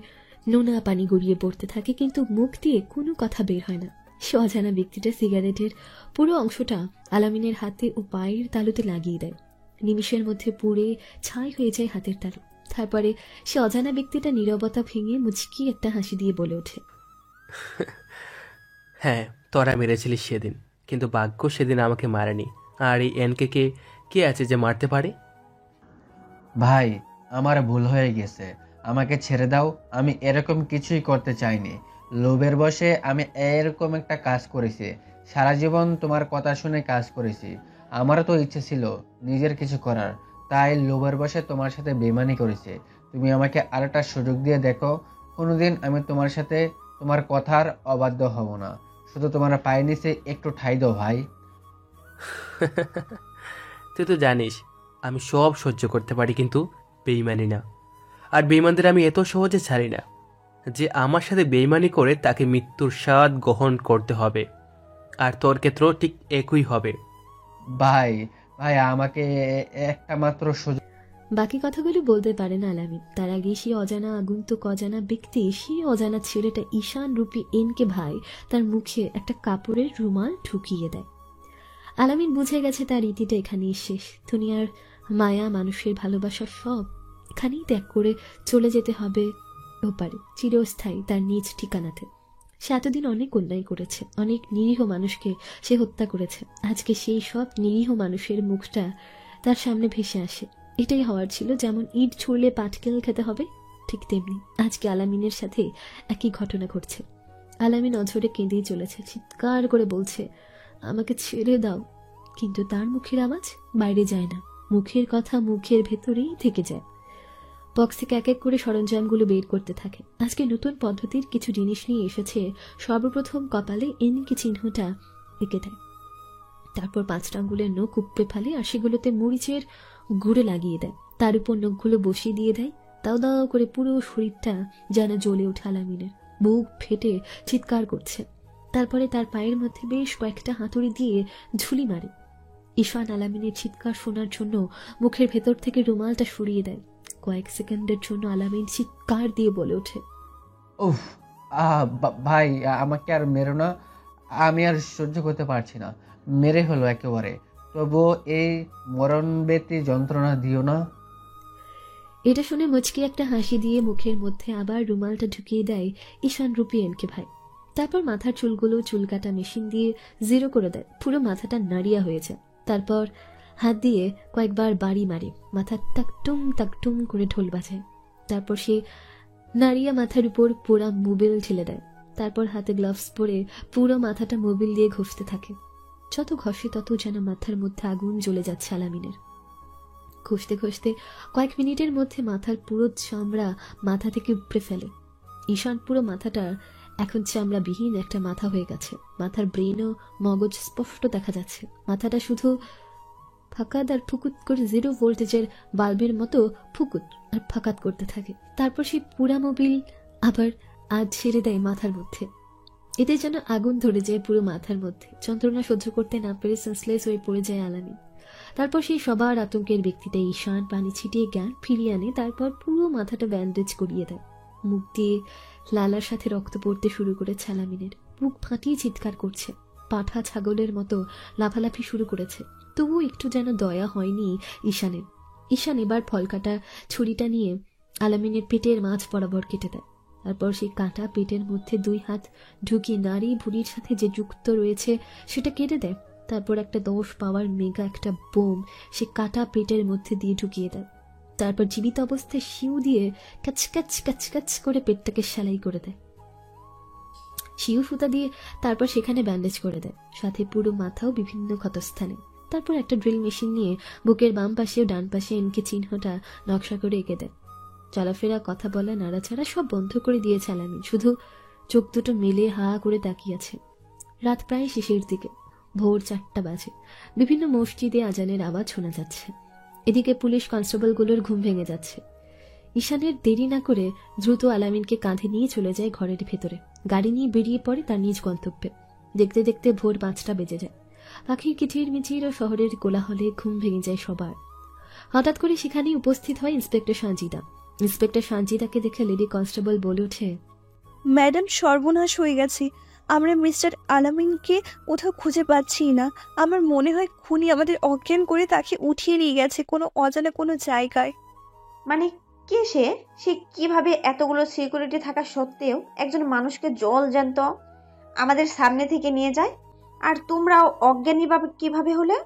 নোনা পানি গড়িয়ে পড়তে থাকে, কিন্তু মুখ দিয়ে কোনো কথা বের হয় না। সে অজানা ব্যক্তিটা সিগারেটের পুরো অংশটা আলামিনের হাতে ও পায়ের তালুতে লাগিয়ে দেয়। নিমিষের মধ্যে পুড়ে ছাই হয়ে যায় হাতের তালু। তারপরে সে অজানা ব্যক্তিটা নীরবতা ভেঙে মুচকি একটা হাসি দিয়ে বলে ওঠে, হ্যাঁ, তোরা মেরেছিলিস সেদিন, কিন্তু ভাগ্য সেদিন আমাকে মারেনি। আর এই এনকে কে আছে যে মারতে পারে? ভাই, আমার ভুল হয়ে গেছে, আমাকে ছেড়ে দাও। আমি এরকম কিছুই করতে চাইনি। লোভের বশে আমি এরকম একটা কাজ করেছি। সারা জীবন তোমার কথা শুনে কাজ করেছি। আমারও তো ইচ্ছে ছিল নিজের কিছু করার, তাই লোভের বশে তোমার সাথে বেইমানি করেছি। তুমি আমাকে আরেকটা সুযোগ দিয়ে দেখো। কোনোদিন আমি তোমার সাথে তোমার কথার অবাধ্য হব না। শুধু তোমার পায়ের নিচে একটু ঠাঁই দাও ভাই। তুই তো জানিস আমি সব সহ্য করতে পারি, কিন্তু বেইমানি না। আর বেইমানদের আমি এত সহজে ছাড়ি না। যে আমার সাথে বেইমানি করে তাকে মৃত্যুর স্বাদ গ্রহণ করতে হবে। আর তোর ক্ষেত্রেও ঠিক একই হবে। ভাই ভাই আমাকে একটা মাত্র সুযোগ। বাকি কথাগুলো বলতে পারে না আলামিন। তার আগে সেই অজানা আগন্তুক অজানা ব্যক্তি, সেই অজানা ছেলেটা ঈশান রূপী এনকে ভাই তার মুখে একটা কাপড়ের রুমাল ঢুকিয়ে দেয়। আলামিন বুঝে গেছে তার রীতিটা এখানেই শেষ। দুনিয়ার মায়া, মানুষের ভালোবাসা সব এখানেই ত্যাগ করে চলে যেতে হবে ওপারে, চিরস্থায়ী তার নিজ ঠিকানাতে। সে এতদিন অনেক অন্যায় করেছে, অনেক নিরীহ মানুষকে সে হত্যা করেছে। আজকে সেই সব নিরীহ মানুষের মুখটা তার সামনে ভেসে আসে। এটাই হওয়ার ছিল। যেমন ইট ছুঁড়লে পাটকেল খেতে হবে, ঠিক তেমনি আজকে আলামিনের সাথে একই ঘটনা ঘটছে। আলামিন অঝরে কেঁদেই চলেছে, চিৎকার করে বলছে, আমাকে ছেড়ে দাও। কিন্তু তার মুখের আওয়াজ বাইরে যায় না। মুখের কথা মুখের ভেতরেই থেকে যায়। বক্স থেকে এক এক করে সরঞ্জামগুলো বের করতে থাকে। আজকে নতুন পদ্ধতির কিছু জিনিস নিয়ে এসেছে। সর্বপ্রথম কপালে এনকে চিহ্নটা এঁকে দেয়। তারপর 5 আঙ্গুলের নখ উপড়ে ফেলে আর সেগুলোতে মরিচের গুঁড়ো লাগিয়ে দেয়। তার উপর নখগুলো বসিয়ে দিয়ে দেয়। দাও দাও করে পুরো শরীরটা যেন জ্বলে ওঠে আলামিনের। বুক ফেটে চিৎকার করছে। তারপরে তার পায়ের মধ্যে বেশ কয়েকটা হাতুড়ি দিয়ে ঝুলি মারে। ঈশান আলামিনের চিৎকার শোনার জন্য মুখের ভেতর থেকে রুমালটা সরিয়ে দেয়। কয়েক সেকেন্ডের জন্য আলামিন চিৎকার দিয়ে বলে ওঠে, উফ, ভাই আমাকে আর মেরো না, আমি আর সহ্য করতে পারছি না। মেরে হলো একেবারে, তবুও এই মরণব্যতি যন্ত্রণা দিও না। এটা শুনে মুচকি একটা হাসি দিয়ে মুখের মধ্যে আবার রুমালটা ঢুকিয়ে দেয় ঈশান রূপী এনকে ভাই। তারপর মাথার চুলগুলো চুল কাটা মেশিন দিয়ে জিরো করে দেয়, পুরো মাথাটা নাড়িয়া হয়েছে। তারপর হাত দিয়ে কয়েকবার বাড়ি মারে, মাথা টাকটুম করে ঢোল বাজায়। তারপর সে নাড়িয়া মাথার উপর পুরা মোবিল ঢেলে দেয়। তারপর হাতে গ্লাভস পরে পুরো মাথাটা মোবিল দিয়ে ঘষতে থাকে। যত ঘষে তত যেন মাথার মধ্যে আগুন জ্বলে যাচ্ছে আলামিনের। ঘষতে ঘষতে কয়েক মিনিটের মধ্যে মাথার পুরো চামড়া মাথা থেকে উপড়ে ফেলে। ঈশান পুরো মাথাটা এখন চামড়াবিহীন একটা মাথা হয়ে গেছে। মাথার ব্রেন ও মগজ স্পষ্ট দেখা যাচ্ছে। মাথাটা শুধু ফাঁকাত আর ফুকুত করে 0 ভোল্টেজের বাল্বের মতো ফুকুত আর ফাঁকাত করতে থাকে। তারপর সেই পুরা মোবিল আবার আজ ছেড়ে দেয় মাথার মধ্যে। এতে যেন আগুন ধরে যায় পুরো মাথার মধ্যে। যন্ত্রণা সহ্য করতে না পেরে সেন্সলেস হয়ে পড়ে যায় আলামিন। তারপর সেই সবার আতঙ্কের ব্যক্তিটা ঈশান পানি ছিটিয়ে জ্ঞান ফিরিয়ে আনে। তারপর পুরো মাথাটা ব্যান্ডেজ করিয়ে দেয়। মুখ দিয়ে লালার সাথে রক্ত পড়তে শুরু করেছে আলামিনের। বুক ফাটিয়ে চিৎকার করছে, পাঠা ছাগলের মতো লাফালাফি শুরু করেছে। তবুও একটু যেন দয়া হয়নি ঈশানের। ঈশান এবার ফলকাটা ছুরিটা নিয়ে আলামিনের পেটের মাঝ বরাবর কেটে দেয়। তারপর সেই কাটা পেটের মধ্যে 2 হাত ঢুকিয়ে নারী ভুঁড়ির সাথে যে যুক্ত রয়েছে সেটা কেটে দেয়। তারপর একটা 10 পাওয়ার মেগা একটা বোম সে কাটা পেটের মধ্যে দিয়ে ঢুকিয়ে দেয়। তারপর জীবিত অবস্থায় শিউ দিয়ে ক্যাচ ক্যাচ ক্যাচ ক্যাচ করে পেটটাকে সেলাই করে দেয়। শিউ সুতা দিয়ে তারপর সেখানে ব্যান্ডেজ করে দেয়, সাথে পুরো মাথাও বিভিন্ন ক্ষতস্থানে। তারপর একটা ড্রিল মেশিন নিয়ে বুকের বাম পাশে ও ডান পাশে এনকে চিহ্নটা নকশা করে এঁকে দেয়। চলাফেরা, কথা বলা, নাড়াচাড়া সব বন্ধ করে দিয়েছে আলামিন। শুধু চোখ দুটো মেলে হা করে তাকিয়ে আছে। রাত প্রায় শেষের দিকে, ভোর 4টা বাজে। বিভিন্ন মসজিদে আজানের আওয়াজ শোনা যাচ্ছে। এদিকে পুলিশ কনস্টেবলগুলোর ঘুম ভেঙে যাচ্ছে। ঈশানের দেরি না করে দ্রুত আলামিনকে কাঁধে নিয়ে চলে যায় ঘরের ভেতরে। গাড়ি নিয়ে বেরিয়ে পড়ে তার নিজ গন্তব্যে। দেখতে দেখতে ভোর 5টা বেজে যায়। পাখির কিচির মিচির ও শহরের কোলাহলে ঘুম ভেঙে যায় সবার। হঠাৎ করে সেখানেই উপস্থিত হয় ইন্সপেক্টর সানজিদা। ইন্সপেক্টর সানজিদাকে দেখে লেডি কনস্টেবল বলে ওঠে, ম্যাডাম, সর্বনাশ হয়ে গেছে। আমরা মিস্টার আলামিনকে কোথাও খুঁজে পাচ্ছি না। আমার মনে হয় খুনি আমাদের অজ্ঞান করে তাকে উঠিয়ে নিয়ে গেছে কোনো অজানা কোনো জায়গায়। মানে কে সে? সে কিভাবে এতগুলো সিকিউরিটি থাকা সত্ত্বেও একজন মানুষকে জল জ্যান্ত আমাদের সামনে থেকে নিয়ে যায়? আর তোমরাও অজ্ঞানী ভাবে কিভাবে হলে?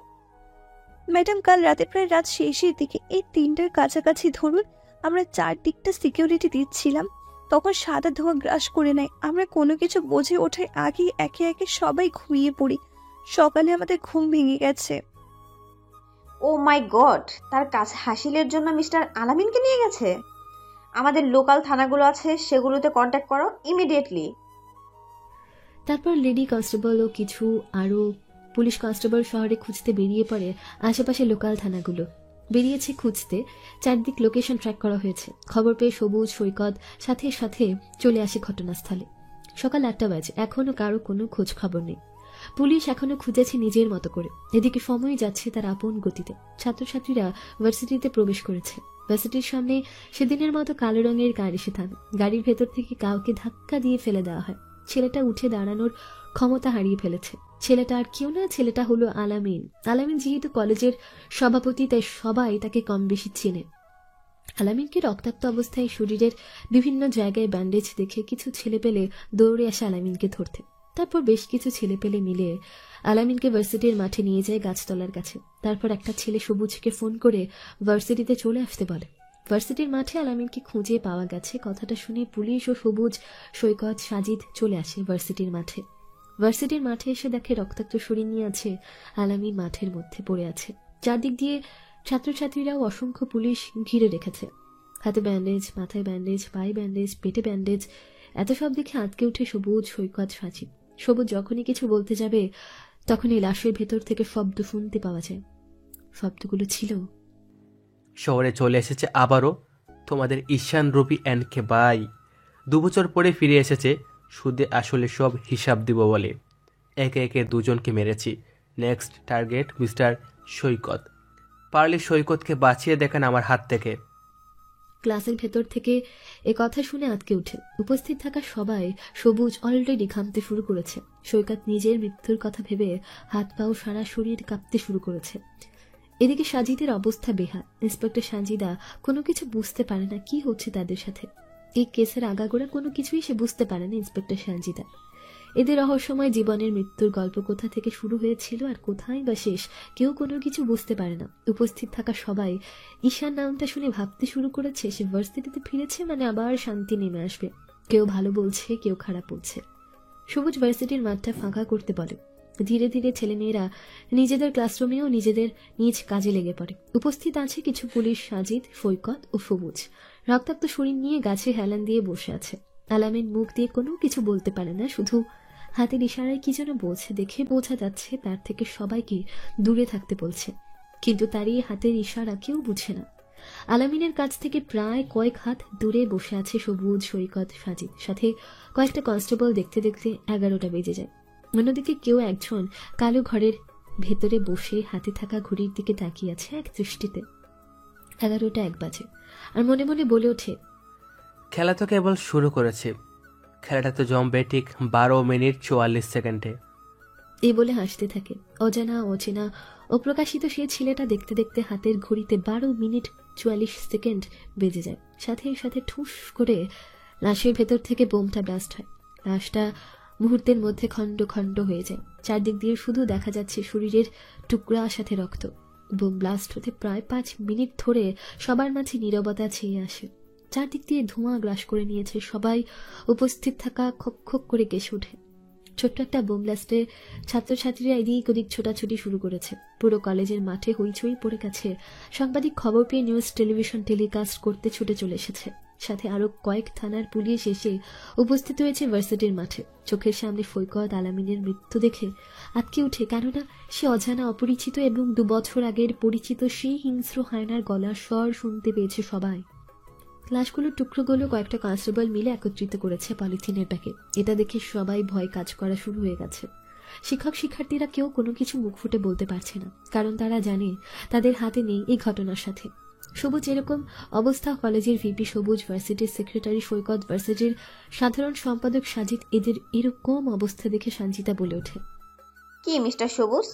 ম্যাডাম, কাল রাতে প্রায় রাত শেষের দিকে এই 3টার কাছাকাছি ধরুন, আমরা 4 দিকটা সিকিউরিটি দিচ্ছিলাম। তখন সাদা ধোঁয়া গ্রাস করে নেয়। আমরা কোনো কিছু বুঝে ওঠার আগেই একে একে সবাই ঘুমিয়ে পড়ি। সকালে আমাদের ঘুম ভেঙে গেছে। ও মাই গড, তার কাছে হাসিলের জন্য মিস্টার আলামিনকে নিয়ে গেছে। আমাদের লোকাল থানাগুলো আছে, সেগুলোতে কন্ট্যাক্ট করো ইমিডিয়েটলি। তারপর লেডি কনস্টেবল ও কিছু আরো পুলিশ কনস্টেবল শহরে খুঁজতে বেরিয়ে পড়ে। আশেপাশে লোকাল থানাগুলো বেরিয়েছে খুঁজতে। চারদিক লোকেশন ট্র্যাক করা হয়েছে। খবর পেয়ে সবুজ, সৈকত সাথে সাথে চলে আসে ঘটনাস্থলে। সকাল 8টা বাজে, এখনো কারো কোনো খোঁজ খবর নেই। পুলিশ এখনো খুঁজেছে নিজের মতো করে। এদিকে সময় যাচ্ছে তার আপন গতিতে। ছাত্রছাত্রীরা ভার্সিটিতে প্রবেশ করেছে। ভার্সিটির সামনে সেদিনের মতো কালো রঙের গাড়ি এসে থামে। গাড়ির ভেতর থেকে কাউকে ধাক্কা দিয়ে ফেলে দেওয়া হয়। ছেলেটা উঠে দাঁড়ানোর ক্ষমতা হারিয়ে ফেলেছে। ছেলেটা আর কেউ না, ছেলেটা হলো আলামিন। আলামিন যেহেতু কলেজের সভাপতি, তাই সবাই তাকে কম বেশি চেনে। আলামিনকে রক্তাক্ত অবস্থায় শরীরের বিভিন্ন জায়গায় ব্যান্ডেজ দেখে কিছু ছেলেপেলে দৌড়ে আসে আলামিনকে ধরতে। তারপর বেশ কিছু ছেলেপেলে মিলে আলামিনকে ভার্সিটির মাঠে নিয়ে যায় গাছতলার কাছে। তারপর একটা ছেলে সবুজকে ফোন করে ভার্সিটিতে চলে আসতে বলে। ভার্সিটির মাঠে আলামিনকে খুঁজে পাওয়া গেছে। কথাটা শুনে পুলিশ ও সবুজ, সৈকত, সাজিদ চলে আসে ভার্সিটির মাঠে। ভার্সিটির মাঠে এসে দেখে রক্তাক্ত শরীর নিয়ে আছে আলামিন, মাঠের মধ্যে পড়ে আছে। চারদিক দিয়ে ছাত্রছাত্রীরাও অসংখ্য পুলিশ ঘিরে রেখেছে। হাতে ব্যান্ডেজ, মাথায় ব্যান্ডেজ, পায়ে ব্যান্ডেজ, পেটে ব্যান্ডেজ। এত সব দেখে আঁতকে উঠে সবুজ, সৈকত, সাজিদ। সবুজ যখনই কিছু বলতে যাবে তখনই লাশের ভেতর থেকে শব্দ শুনতে পাওয়া যায়। শব্দগুলো ছিল, শহরে চলে এসেছে আবারও তোমাদের ঈশান রবি অ্যান্ড কে বাই। 2 বছর পরে ফিরে এসেছে সুদে আসলে সব হিসাব দিব বলে। একে একে 2 জনকে মেরেছি। নেক্সট টার্গেট মিস্টার সৈকত। পারলে সৈকতকে বাঁচিয়ে দেখান আমার হাত থেকে। ক্লাসের ভেতর থেকে এ কথা শুনে আঁতকে উঠে উপস্থিত থাকা সবাই। সবুজ অলরেডি ঘামতে শুরু করেছে। সৈকত নিজের মৃত্যুর কথা ভেবে হাত পাও সারা শরীর কাঁপতে শুরু করেছে। এদিকে সাজিদের অবস্থা বেহাল। ইন্সপেক্টর সানজিদা কোনো কিছু বুঝতে পারে না কি হচ্ছে তাদের সাথে। এই কেসের আগাগোড়া কোনো কিছুই সে বুঝতে পারে না ইন্সপেক্টর সানজিদা। এদের রহস্যময় জীবনের মৃত্যুর গল্প কোথা থেকে শুরু হয়েছিল আর কোথায় বা শেষ কেউ কোনো কিছু বুঝতে পারে না। উপস্থিত থাকা সবাই ঈশান নামটা শুনে ভাবতে শুরু করেছে সে ভার্সিটিতে ফিরেছে মানে আবার শান্তি নেমে আসবে। কেউ ভালো বলছে, কেউ খারাপ বলছে। সবুজ ভার্সিটির মাঠটা ফাঁকা করতে বলে। ধীরে ধীরে ছেলেমেয়েরা নিজেদের ক্লাসরুমেও নিজেদের নিজ কাজে লেগে পড়ে। উপস্থিত আছে কিছু পুলিশ, সাজিদ, সৈকত ও সবুজ। রক্তাক্ত শরীর নিয়ে গাছে হেলান দিয়ে বসে আছে। আলামিন মুখ দিয়ে কোনো কিছু বলতে পারে না, শুধু হাতের ইশারায় কি যেন বলছে। দেখে বোঝা যাচ্ছে তার থেকে সবাইকে দূরে থাকতে বলছে, কিন্তু তার এই হাতের ইশারা কেউ বুঝে না। আলামিনের কাছ থেকে প্রায় কয়েক হাত দূরে বসে আছে সবুজ, সৈকত, সাজিদ, সাথে কয়েকটা কনস্টেবল। দেখতে দেখতে 11টা বেজে যায়। অন্যদিকে কেউ একজন কালো ঘরের ভেতরে বসে হাতে থাকা ঘড়ির দিকে তাকিয়ে আছে এক দৃষ্টিতে। 11টা 1 বাজে আর মনে মনে বলে ওঠে, খেলা তো কেবল শুরু করেছে, খেলাটা তো জমবে ঠিক 12 মিনিট 44 সেকেন্ডে। এই বলে হাসতে থাকে। অজানা অচেনা অপ্রকাশিত সে ছেলেটা দেখতে দেখতে হাতের ঘড়িতে 12 মিনিট 44 সেকেন্ড বেজে যায়। সাথে সাথে ঠুস করে লাশের ভেতর থেকে বোমটা ব্লাস্ট হয়। লাশটা মুহূর্তের মধ্যে খণ্ড খণ্ড হয়ে যায়। চারদিক দিয়ে শুধু দেখা যাচ্ছে শরীরের টুকরা, সাথে রক্ত। বোম ব্লাস্ট হতে প্রায় 5 মিনিট ধরে সবার মাঝে নীরবতা ছেয়ে আসে। চারদিক দিয়ে ধোঁয়া গ্রাস করে নিয়েছে। সবাই উপস্থিত থাকা খক খক করে কেসে ওঠে। ছোট্ট একটা বোম ব্লাস্টে ছাত্রছাত্রীরা এদিক ওদিক ছোটাছুটি শুরু করেছে। পুরো কলেজের মাঠে হইচই পড়ে গেছে। সাংবাদিক খবর পেয়ে নিউজ টেলিভিশন টেলিকাস্ট করতে ছুটে চলে এসেছে। সাথে আরো কয়েক থানার পুলিশ এসে উপস্থিত হয়েছে ভার্সিটির মাঠে। চোখের সামনে সৈকত আলামিনের মৃত্যু দেখে আটকে উঠে, কেননা সে অজানা, অপরিচিত এবং 2 বছর আগের পরিচিত সেই হিংস্র হায়নার গলার স্বর শুনতে পেয়েছে সবাই। লাশগুলোর টুকরোগুলো কয়েকটা কনস্টেবল মিলে একত্রিত করেছে পলিথিনের ব্যাগে। এটা দেখে সবাই ভয় কাজ করা শুরু হয়ে গেছে। শিক্ষক শিক্ষার্থীরা কেউ কোনো কিছু মুখ ফুটে বলতে পারছে না, কারণ তারা জানে তাদের হাতে নেই এই ঘটনার সাথে। সবুজ এরকম অবস্থা, কলেজের ভিপি সবুজ, ভার্সিটির সেক্রেটারি সৈকত, ভার্সিটির সাধারণ সম্পাদক সাজিদ, এদের এরকম অবস্থা দেখে সঞ্চিতা বলে ওঠে, কি মিস্টার সবুজ,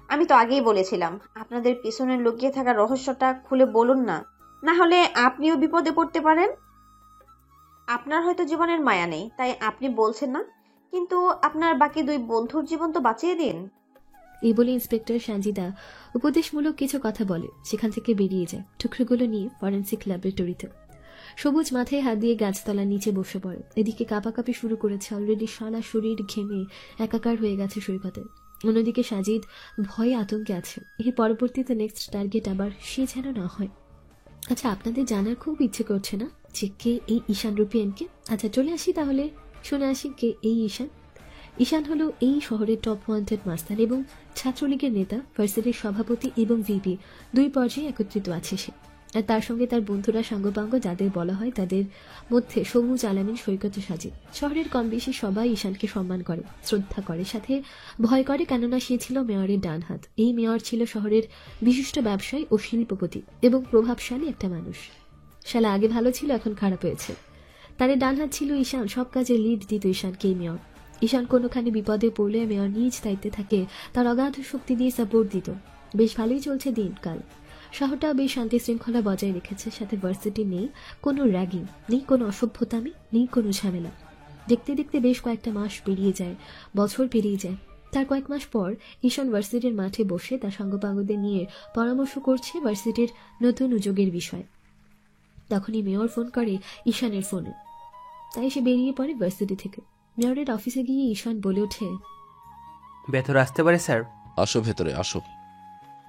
আমি তো আগেই বলেছিলাম আপনাদের পিছনে লুকিয়ে থাকা রহস্যটা খুলে বলুন না, না হলে আপনিও বিপদে পড়তে পারেন। আপনার হয়তো জীবনের মায়া নেই তাই আপনি বলছেন না, কিন্তু আপনার বাকি 2 বন্ধুর জীবন তো বাঁচিয়ে দিন। এই বলে ইন্সপেক্টর সঞ্জিদা উপদেশমূলক কিছু কথা বলে সেখান থেকে বেরিয়ে যায় টুকরোগুলো নিয়ে ফরেন্সিক ল্যাবরেটরিতে। সবুজ মাথায় হাত দিয়ে গাছতলার নিচে বসে পড়ে। এদিকে কাঁপাকাঁপি শুরু করেছে। অলরেডি সারা শরীর ঘেমে একাকার হয়ে গেছে সৈকতের। অন্যদিকে সাজিদ ভয়ে আতঙ্কে আছে। এর পরবর্তীতে নেক্সট টার্গেট আবার সে যেন না হয়। আচ্ছা, আপনাদের জানার খুব ইচ্ছে করছে না যে কে এই ঈশান রূপী এনকে? আচ্ছা চলে আসি তাহলে, শুনে আসি কে এই ঈশান। ঈশান হলো এই শহরের টপ ওয়ান্টেড মাস্তান এবং ছাত্রলীগের নেতা, ভার্সিটির সভাপতি এবং ভিপি 2 পর্যায়ে একত্রিত আছে সে। আর তার সঙ্গে তার বন্ধুরা, সাঙ্গপাঙ্গ যাদের বলা হয়, তাদের মধ্যে সবুজ, আলামিন, সৈকত, সাজিদ। শহরের কম বেশি সবাই ঈশানকে সম্মান করে, শ্রদ্ধা করে, সাথে ভয় করে, কেননা সে ছিল মেয়রের ডান হাত। এই মেয়র ছিল শহরের বিশিষ্ট ব্যবসায়ী ও শিল্পপতি এবং প্রভাবশালী একটা মানুষ। শালা আগে ভালো ছিল, এখন খারাপ হয়েছে। তাদের ডান হাত ছিল ঈশান। সব কাজে লিড দিত ঈশানকে এই মেয়র। ঈশান কোনোখানে বিপদে পড়লে মেয়র নিজ দায়িত্বে থাকে তার অগাধ শক্তি দিয়ে সাপোর্ট দিত। বেশ ভালোই চলছে দিনকাল। শহরটা বেশ শান্তি শৃঙ্খলা বজায় রেখেছে। সাথে ভার্সিটি নেই কোনো র্যাগিং, নেই কোনো অসভ্যতামি, নেই কোনো ঝামেলা। দেখতে দেখতে বেশ কয়েকটা মাস পেরিয়ে যায়, বছর পেরিয়ে যায়। তার কয়েক মাস পর ঈশান ভার্সিটির মাঠে বসে তার সাঙ্গপাঙ্গদের নিয়ে পরামর্শ করছে ভার্সিটির নতুন উদ্যোগের বিষয়ে। তখনই মেয়র ফোন করে ঈশানের ফোনে। তাই সে বেরিয়ে পড়ে ভার্সিটি থেকে। মেয়রের অফিসে গিয়ে ঈশান বলে ওঠে, ভেতরে আসতে পারে স্যার? আসো, ভেতরে আসো,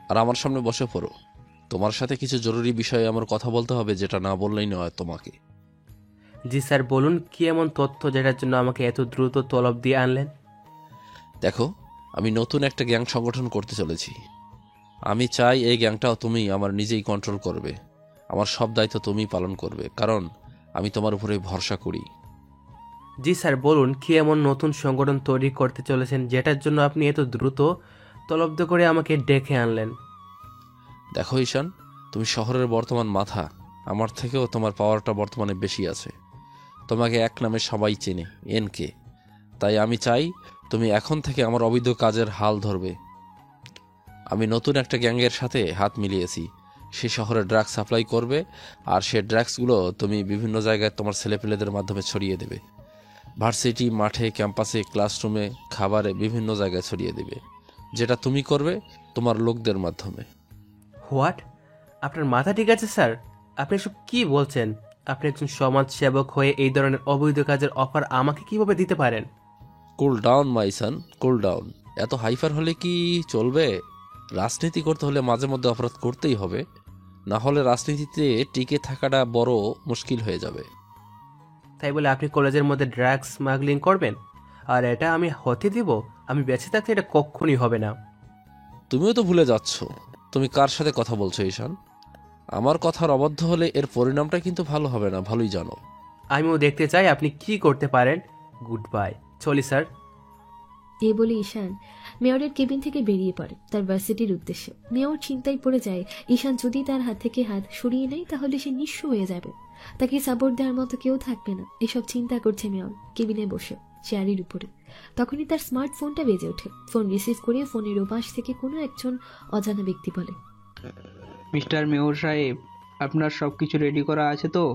আর আমার সামনে বসে পড়ো। তোমার সাথে কিছু জরুরি বিষয়ে আমার কথা বলতে হবে, যেটা না বললেই নয় তোমাকে। জি স্যার, বলুন কি এমন তথ্য যেটার জন্য আমাকে এত দ্রুত তলব দিয়ে আনলেন? দেখো, আমি নতুন একটা গ্যাং সংগঠন করতে চলেছি। আমি চাই এই গ্যাংটাও তুমি আমার নিজেই কন্ট্রোল করবে। আমার সব দায়িত্ব তুমি পালন করবে, কারণ আমি তোমার উপরে ভরসা করি। জি স্যার, বলুন কি এমন নতুন সংগঠন তৈরি করতে চলেছেন যেটার জন্য আপনি এত দ্রুত তলব্ধ করে আমাকে ডেকে আনলেন? দেখো ঈশান, তুমি শহরের বর্তমান মাথা। আমার থেকেও তোমার পাওয়ারটা বর্তমানে বেশি আছে। তোমাকে এক নামে সবাই চেনে, এনকে। তাই আমি চাই তুমি এখন থেকে আমার অবৈধ কাজের হাল ধরবে। আমি নতুন একটা গ্যাংয়ের সাথে হাত মিলিয়েছি। সে শহরে ড্রাগস সাপ্লাই করবে, আর সে ড্রাগসগুলো তুমি বিভিন্ন জায়গায় তোমার ছেলেপেলেদের মাধ্যমে ছড়িয়ে দেবে। ভার্সিটি, মাঠে, ক্যাম্পাসে, ক্লাসরুমে, খাবারে, বিভিন্ন জায়গায় ছড়িয়ে দিবে, যেটা তুমি করবে তোমার লোকদের মাধ্যমে। হোয়াট? আপনার মাথা ঠিক আছে স্যার? আপনি এসব কি বলছেন? আপনি একজন সমাজ সেবক হয়ে এই ধরনের অবৈধ কাজের অফার আমাকে কিভাবে দিতে পারেন? Cool down my son, cool down. এত হাইফার হলে কি চলবে? রাজনীতি করতে হলে মাঝে মধ্যে অপরাধ করতেই হবে, না হলে রাজনীতিতে টিকে থাকাটা বড় মুশকিল হয়ে যাবে। তাই বলে আপনি কলেজের মধ্যে ড্রাগস স্মাগলিং করবেন আর এটা আমি হতে দিব? আমি বেঁচে থাকতে এটা কখনই হবে না। তুমিও তো ভুলে যাচ্ছ তুমি কার সাথে কথা বলছো ঈশান। আমার কথার অবাধ্য হলে এর পরিণামটা কিন্তু ভালো হবে না, ভালোই জানো। আমিও দেখতে চাই আপনি কি করতে পারেন। গুড বাই, চলি স্যার। এই বলে ঈশান মেয়রের কেবিন থেকে বেরিয়ে পড়ে তার ভার্সিটির উদ্দেশ্যে। মেয়র চিন্তায় পড়ে যায়, ঈশান যদি তার হাত থেকে হাত সরিয়ে নেয় তাহলে সে নিঃস্ব হয়ে যাবে, তাকে সাপোর্ট দেওয়ার মতো কেউ থাকবে না। এসব চিন্তা করছে মেয়র কেবিনে বসে চেয়ারের উপরে। তখনই তার স্মার্টফোনটা বেজে ওঠে। ফোন রিসিভ করে ফোনের ওপাশ থেকে কোনো একজন অজানা ব্যক্তি বলে, মিস্টার মেয়র সাহেব, আপনার সব কিছু রেডি করা আছে তো?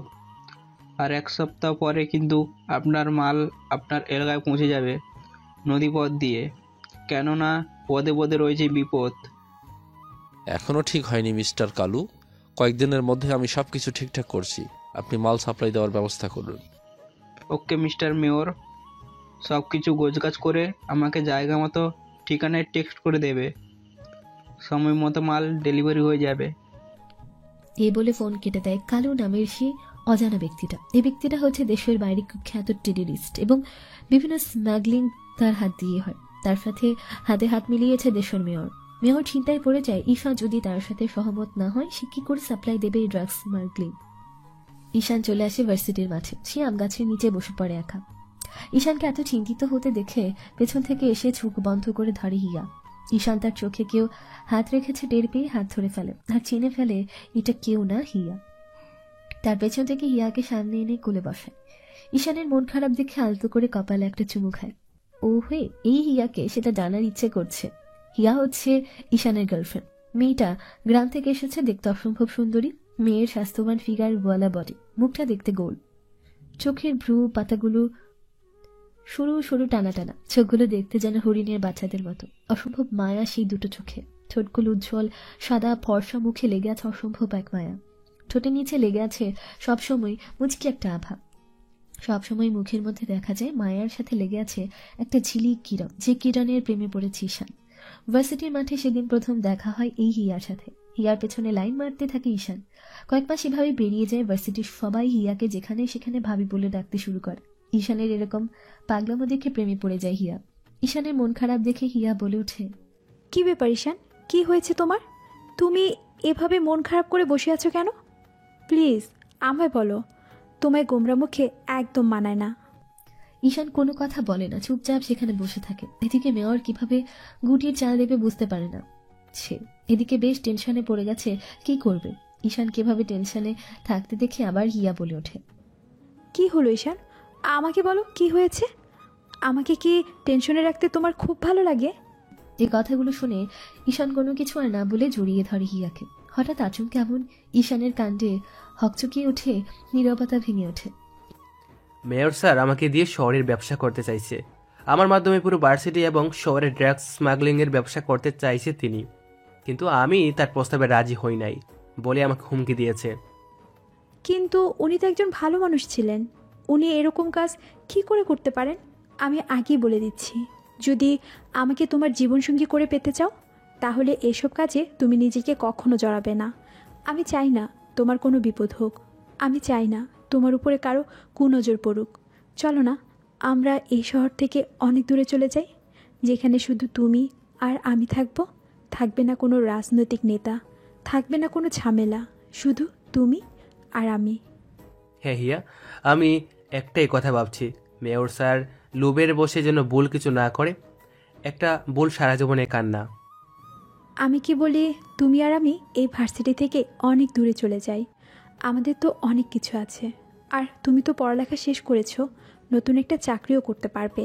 আর 1 সপ্তাহ পরে কিন্তু আপনার মাল আপনার এলাকায় পৌঁছে যাবে নদীপথ দিয়ে, কেননা পদে পদে রয়েছে বিপদ। এখনো ঠিক হয়নি মিস্টার কালু, কয়েকদিনের মধ্যে আমি সব কিছু ঠিকঠাক করছি, আপনি মাল সাপ্লাই দেওয়ার ব্যবস্থা করুন। ওকে মিস্টার মেয়র, সব কিছু গোছগাছ করে আমাকে জায়গা মতো ঠিকানায় টেক্সট করে দেবে, সময় মতো মাল ডেলিভারি হয়ে যাবে। এই বলে ফোন কেটে দেয় কালু নামের সেই অজানা ব্যক্তিটা। এই ব্যক্তিটা হচ্ছে দেশের বাইরে কুখ্যাত টেররিস্ট এবং বিভিন্ন স্মাগলিং তার হাত দিয়ে হয়। তার সাথে হাতে হাত মিলিয়েছে দেশের মেয়র। মেয়র চিন্তায় পড়ে যায়, ঈশান যদি তার সাথে সহমত না হয় সে কি করে সাপ্লাই দেবে এই ড্রাগস স্মাগলিং। ঈশান চলে আসে ভার্সিটির মাঠে। সে আম গাছের নিচে বসে পড়ে একা। ঈশানকে এত চিন্তিত হতে দেখে পেছন থেকে এসে চোখ বন্ধ করে ধরে হিয়া। ঈশান তার চোখে কেউ হাত রেখেছে টের পেয়ে হাত ধরে ফেলে আর চিনে ফেলে এটা কেউ না, হিয়া। তার পেছন থেকে হিয়াকে সামনে এনে কোলে বসায়। ঈশানের মন খারাপ দেখে আলতো করে কপালে একটা চুমু খায়। ও হে, এই হিয়াকে সেটা জানার ইচ্ছে করছে। হিয়া হচ্ছে ঈশানের গার্লফ্রেন্ড। মেয়েটা গ্রাম থেকে এসেছে, দেখতে অসম্ভব সুন্দরী। মেয়ের স্বাস্থ্যবান ফিগার, ওয়ালা বডি, মুখটা দেখতে গোল, চোখের ভ্রু পাতাগুলো সরু সরু টানা টানা, চোখগুলো দেখতে যেন হরিণের বাচ্চাদের মতো। অসম্ভব মায়া সেই দুটো চোখে। ঠোঁটগুলো উজ্জ্বল সাদা, ফর্সা, মুখে লেগে আছে অসম্ভব এক মায়া। ঠোঁটের নিচে লেগে আছে সবসময় মুচকি একটা আভা। সবসময় মুখের মধ্যে দেখা যায় মায়ার সাথে লেগে আছে একটা ঝিলিক কিরণ, যে কিরণের প্রেমে পড়েছে ঈশান। ভার্সিটির মাঠে সেদিন প্রথম দেখা হয় এই হিয়ার সাথে। হিয়ার পেছনে লাইন মারতে থাকে ঈশান। কয়েক মাস এভাবে বেরিয়ে যায়। ভার্সিটির সবাই হিয়াকে যেখানে সেখানে ভাবি বলে ডাকতে শুরু করে। ঈশানের এরকম পাগলামো দেখে প্রেমে পড়ে যায় হিয়া। ঈশানের মন খারাপ দেখে হিয়া বলে ওঠে, কি ব্যাপার ঈশান, কি হয়েছে তোমার? তুমি এভাবে মন খারাপ করে বসে আছো কেন? প্লিজ আমায় বলো, তোমায় গোমরা মুখে একদম মানায় না। ঈশান কোনো কথা বলে না, চুপচাপ সেখানে বসে থাকে। এদিকে মেয়র কিভাবে গুটির চাল দেবে বুঝতে পারে না সে। এদিকে বেশ টেনশনে পড়ে গেছে, কি করবে। ঈশান কিভাবে টেনশনে থাকতে দেখে আবার হিয়া বলে ওঠে, কি হলো ঈশান, আমাকে বলো কি হয়েছে? আমাকে কি টেনশনে রাখতে তোমার খুব ভালো লাগে? এই কথাগুলো শুনে ঈশান কোনো কিছু আর না বলে জড়িয়ে ধরে হিয়াকে। হঠাৎ আচমকে এমন ঈশানের কাণ্ডে হকচকিয়ে উঠে, নীরবতা ভেঙে ওঠে। মেয়র স্যার আমাকে দিয়ে শহরের ব্যবসা করতে চাইছে। আমার মাধ্যমে পুরো ভার্সিটি এবং শহরে ড্রাগস স্মাগলিংয়ের ব্যবসা করতে চাইছে তিনি, কিন্তু আমি তার প্রস্তাবে রাজি হই নাই বলে আমাকে হুমকি দিয়েছে। কিন্তু উনি তো একজন ভালো মানুষ ছিলেন, উনি এরকম কাজ কি করে করতে পারেন? আমি আগেই বলে দিচ্ছি, যদি আমাকে তোমার জীবনসঙ্গী করে পেতে চাও তাহলে এসব কাজে তুমি নিজেকে কখনো জড়াবে না। আমি চাই না তোমার কোনো বিপদ হোক, আমি চাই না তোমার উপরে কারো কুনজর পড়ুক। চলো না আমরা এই শহর থেকে অনেক দূরে চলে যাই, যেখানে শুধু তুমি আর আমি থাকবো। থাকবে না কোনো রাজনৈতিক নেতা, থাকবে না কোনো ঝামেলা, শুধু তুমি আর আমি। হ্যাঁ হিয়া, আমি একটাই কথা ভাবছি, মেয়র স্যার লোভের বসে যেন ভুল কিছু না করে। একটা ভুল সারা জীবনে কান্না। আমি কি বলি, তুমি আর আমি এই ভার্সিটি থেকে অনেক দূরে চলে যাই। আমাদের তো অনেক কিছু আছে, আর তুমি তো পড়ালেখা শেষ করেছো, নতুন একটা চাকরিও করতে পারবে।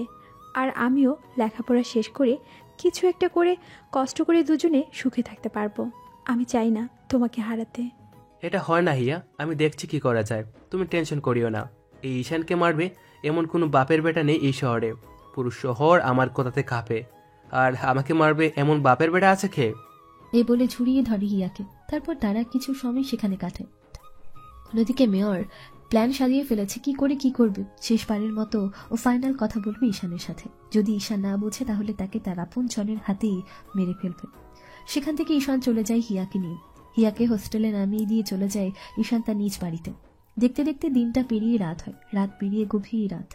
আর আমিও লেখাপড়া শেষ করে কিছু একটা করে কষ্ট করে দুজনে সুখে থাকতে পারবো। আমি চাই না তোমাকে হারাতে। এটা হয় না হিয়া, আমি দেখছি কি করা যায়, তুমি টেনশন করিও না। এই ঈশানকে মারবে এমন কোনো বাপের বেটা নেই এই শহরে। পুরো শহর আমার কথাতে কাঁপে, আর আমাকে মারবে এমন বাপের বেটা আছে খেয়ে? এই বলে ঝুড়িয়ে ধরে হিয়াকে। তারপর তারা কিছু সময় সেখানে কাটায়। অন্যদিকে মেয়র প্ল্যান সাজিয়ে ফেলেছে কি করে কি করবে। শেষবারের মতো ও ফাইনাল কথা বলবে ঈশানের সাথে। যদি ঈশান না বোঝে তাহলে তাকে তার আপন জনের হাতেই মেরে ফেলবে। সেখান থেকে ঈশান চলে যায় হিয়াকে নিয়ে। হিয়াকে হোস্টেলে নামিয়ে দিয়ে চলে যায় ঈশান তার নিজ বাড়িতে। দেখতে দেখতে দিনটা পেরিয়ে রাত হয়, রাত পেরিয়ে গভীর রাত,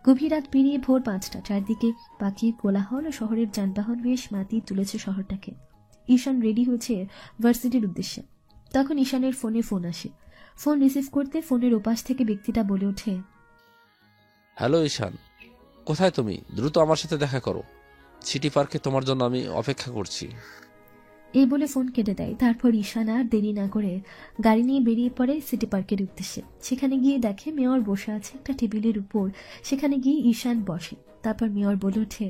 গভীর রাত পেরিয়ে ভোর 5টা। চারদিকে পাখির কোলাহল ও শহরের যানবাহন বেশ মাতিয়ে তুলেছে শহরটাকে। ঈশান রেডি হয়েছে ভার্সিটির উদ্দেশ্যে। তখন ঈশানের ফোনে ফোন আসে। ফোন রিসিভ করতে ফোনের ওপাশ থেকে ব্যক্তিটা বলে ওঠে, হ্যালো ঈশান, কোথায় তুমি? দ্রুত আমার সাথে দেখা করো। সিটি পার্কে তোমার জন্য আমি অপেক্ষা করছি। এই বলে ফোন কেটে দেয়। তারপর ঈশান আর দেরি না করে গাড়ি নিয়ে বেরিয়ে পড়ে সিটি পার্কের উদ্দেশ্যে। সেখানে গিয়ে দেখে মেয়র বসে আছে একটা টেবিলের উপর। সেখানে গিয়ে ঈশান বসে। তারপর মেয়র বলে ওঠে,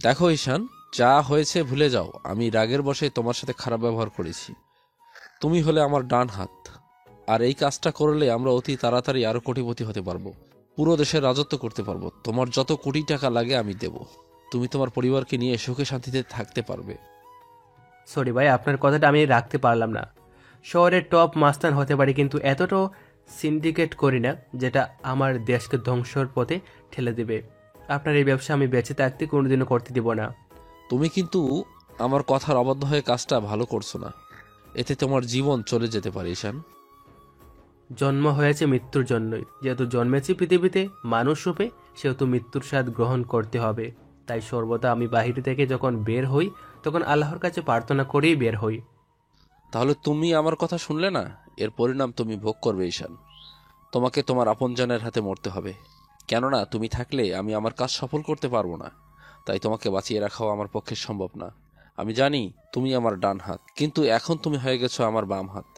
দেখো ঈশান, যা হয়েছে ভুলে যাও। আমি রাগের বশে তোমার সাথে খারাপ ব্যবহার করেছি। তুমি হলে আমার ডান হাত, আর এই কাজটা করলে আমরা অতি তাড়াতাড়ি আরো কোটিপতি হতে পারবো, পুরো দেশের রাজত্ব করতে পারবো। তোমার যত কোটি টাকা লাগে আমি দেব, তুমি তোমার পরিবারকে নিয়ে সুখে শান্তিতে থাকতে পারবে। সরি ভাই, আপনার কথাটা আমি রাখতে পারলাম না। শহরের টপ মাস্তান হতে পারি, কিন্তু এতটাও সিন্ডিকেট করি না যেটা আমার দেশকে ধ্বংসর পথে ঠেলে দেবে। আপনার এই ব্যবসা আমি বেঁচে থাকতে কোনোদিনও করতে দিব না। তুমি কিন্তু আমার কথার অবাধ্য হয়ে কাজটা ভালো করছো না। এতে তোমার জীবন চলে যেতে পারে ঈশান। জন্ম হয়েছে মৃত্যুর জন্যই। যেহেতু জন্মেছি পৃথিবীতে মানুষ রূপে, সেহেতু মৃত্যুর স্বাদ গ্রহণ করতে হবে। তাই সর্বদা আমি বাহির থেকে যখন বের হই তখন আল্লাহর কাছে প্রার্থনা করেই বের হই। তাহলে তুমি আমার কথা শুনলে না? এর পরিণাম তুমি ভোগ করবে ঈশান। তোমাকে তোমার আপনজনের হাতে মরতে হবে, কেননা তুমি থাকলে আমি আমার কাজ সফল করতে পারবো না। তাই তোমাকে বাঁচিয়ে রাখাও আমার পক্ষে সম্ভব না। আমি জানি তুমি আমার ডান হাত, কিন্তু এখন তুমি হয়ে গেছো আমার বাম হাত।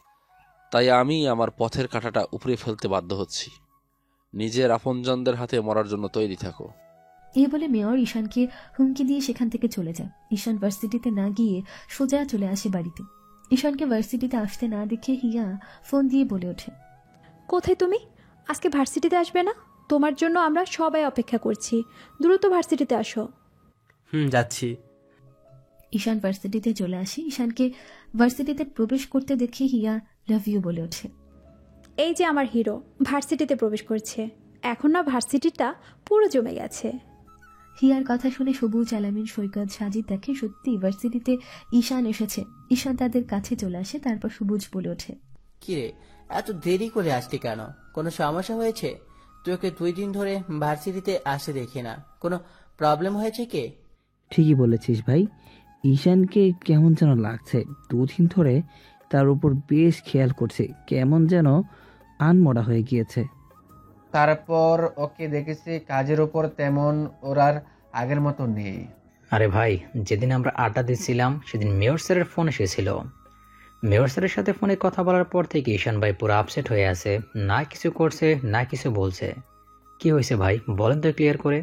তাই আমি আমার পথের কাঁটাটা উপরে ফেলতে বাধ্য হচ্ছি। নিজের আপনজনদের হাতে মরার জন্য তৈরি থাকো। এই বলে মেয়র ঈশানকে হুমকি দিয়ে সেখান থেকে চলে যায়। ঈশান ভার্সিটিতে না গিয়ে সোজা চলে আসে বাড়িতে। ঈশানকে ভার্সিটিতে আসতে না দেখে হিয়া ফোন দিয়ে বলে ওঠে, কোথায় তুমি? আজকে ভার্সিটিতে আসবে না? তোমার জন্য আমরা সবাই অপেক্ষা করছি, দ্রুত ভার্সিটিতে আসো। যাচ্ছি। ঈশান ভার্সিটিতে চলে আসে। ঈশানকে ভার্সিটিতে প্রবেশ করতে দেখে হিয়া লাভ ইউ বলে ওঠে। এই যে আমার হিরো ভার্সিটিতে প্রবেশ করছে। এখন না ভার্সিটিটা পুরো জমে গেছে। হিয়ার কথা শুনে সবুজ, আলামিন, সৈকত, সাজিদ দেখে সত্যি ভার্সিটিতে ঈশান এসেছে। ঈশান তাদের কাছে চলে আসে। তারপর সবুজ বলে ওঠে, কিরে, এত দেরি করে আসলি কেন? কোনো সমস্যা হয়েছে? তোকে 2 দিন ধরে ভার্সিটিতে আসতে দেখি না, কোনো প্রবলেম হয়েছে কি? ঠিকই বলেছিস ভাই, ঈশানকে কেমন যেন লাগছে। 2 দিন ধরে তার উপর বেশ খেয়াল করছে, কেমন যেন আনমরা হয়ে গিয়েছে। তারপর ওকে দেখেছি কাজের উপর তেমন ওর আর আগের মতো নেই। আরে ভাই, যেদিন আমরা আড্ডা দিচ্ছিলাম সেদিন মেয়র স্যারের ফোন এসেছিল। মেয়র স্যারের সাথে ফোনে কথা বলার পর থেকে ঈশান ভাই পুরো আপসেট হয়ে আছে। না কিছু করছে, না কিছু বলছে। কি হয়েছে ভাই, বলেন তো ক্লিয়ার করে।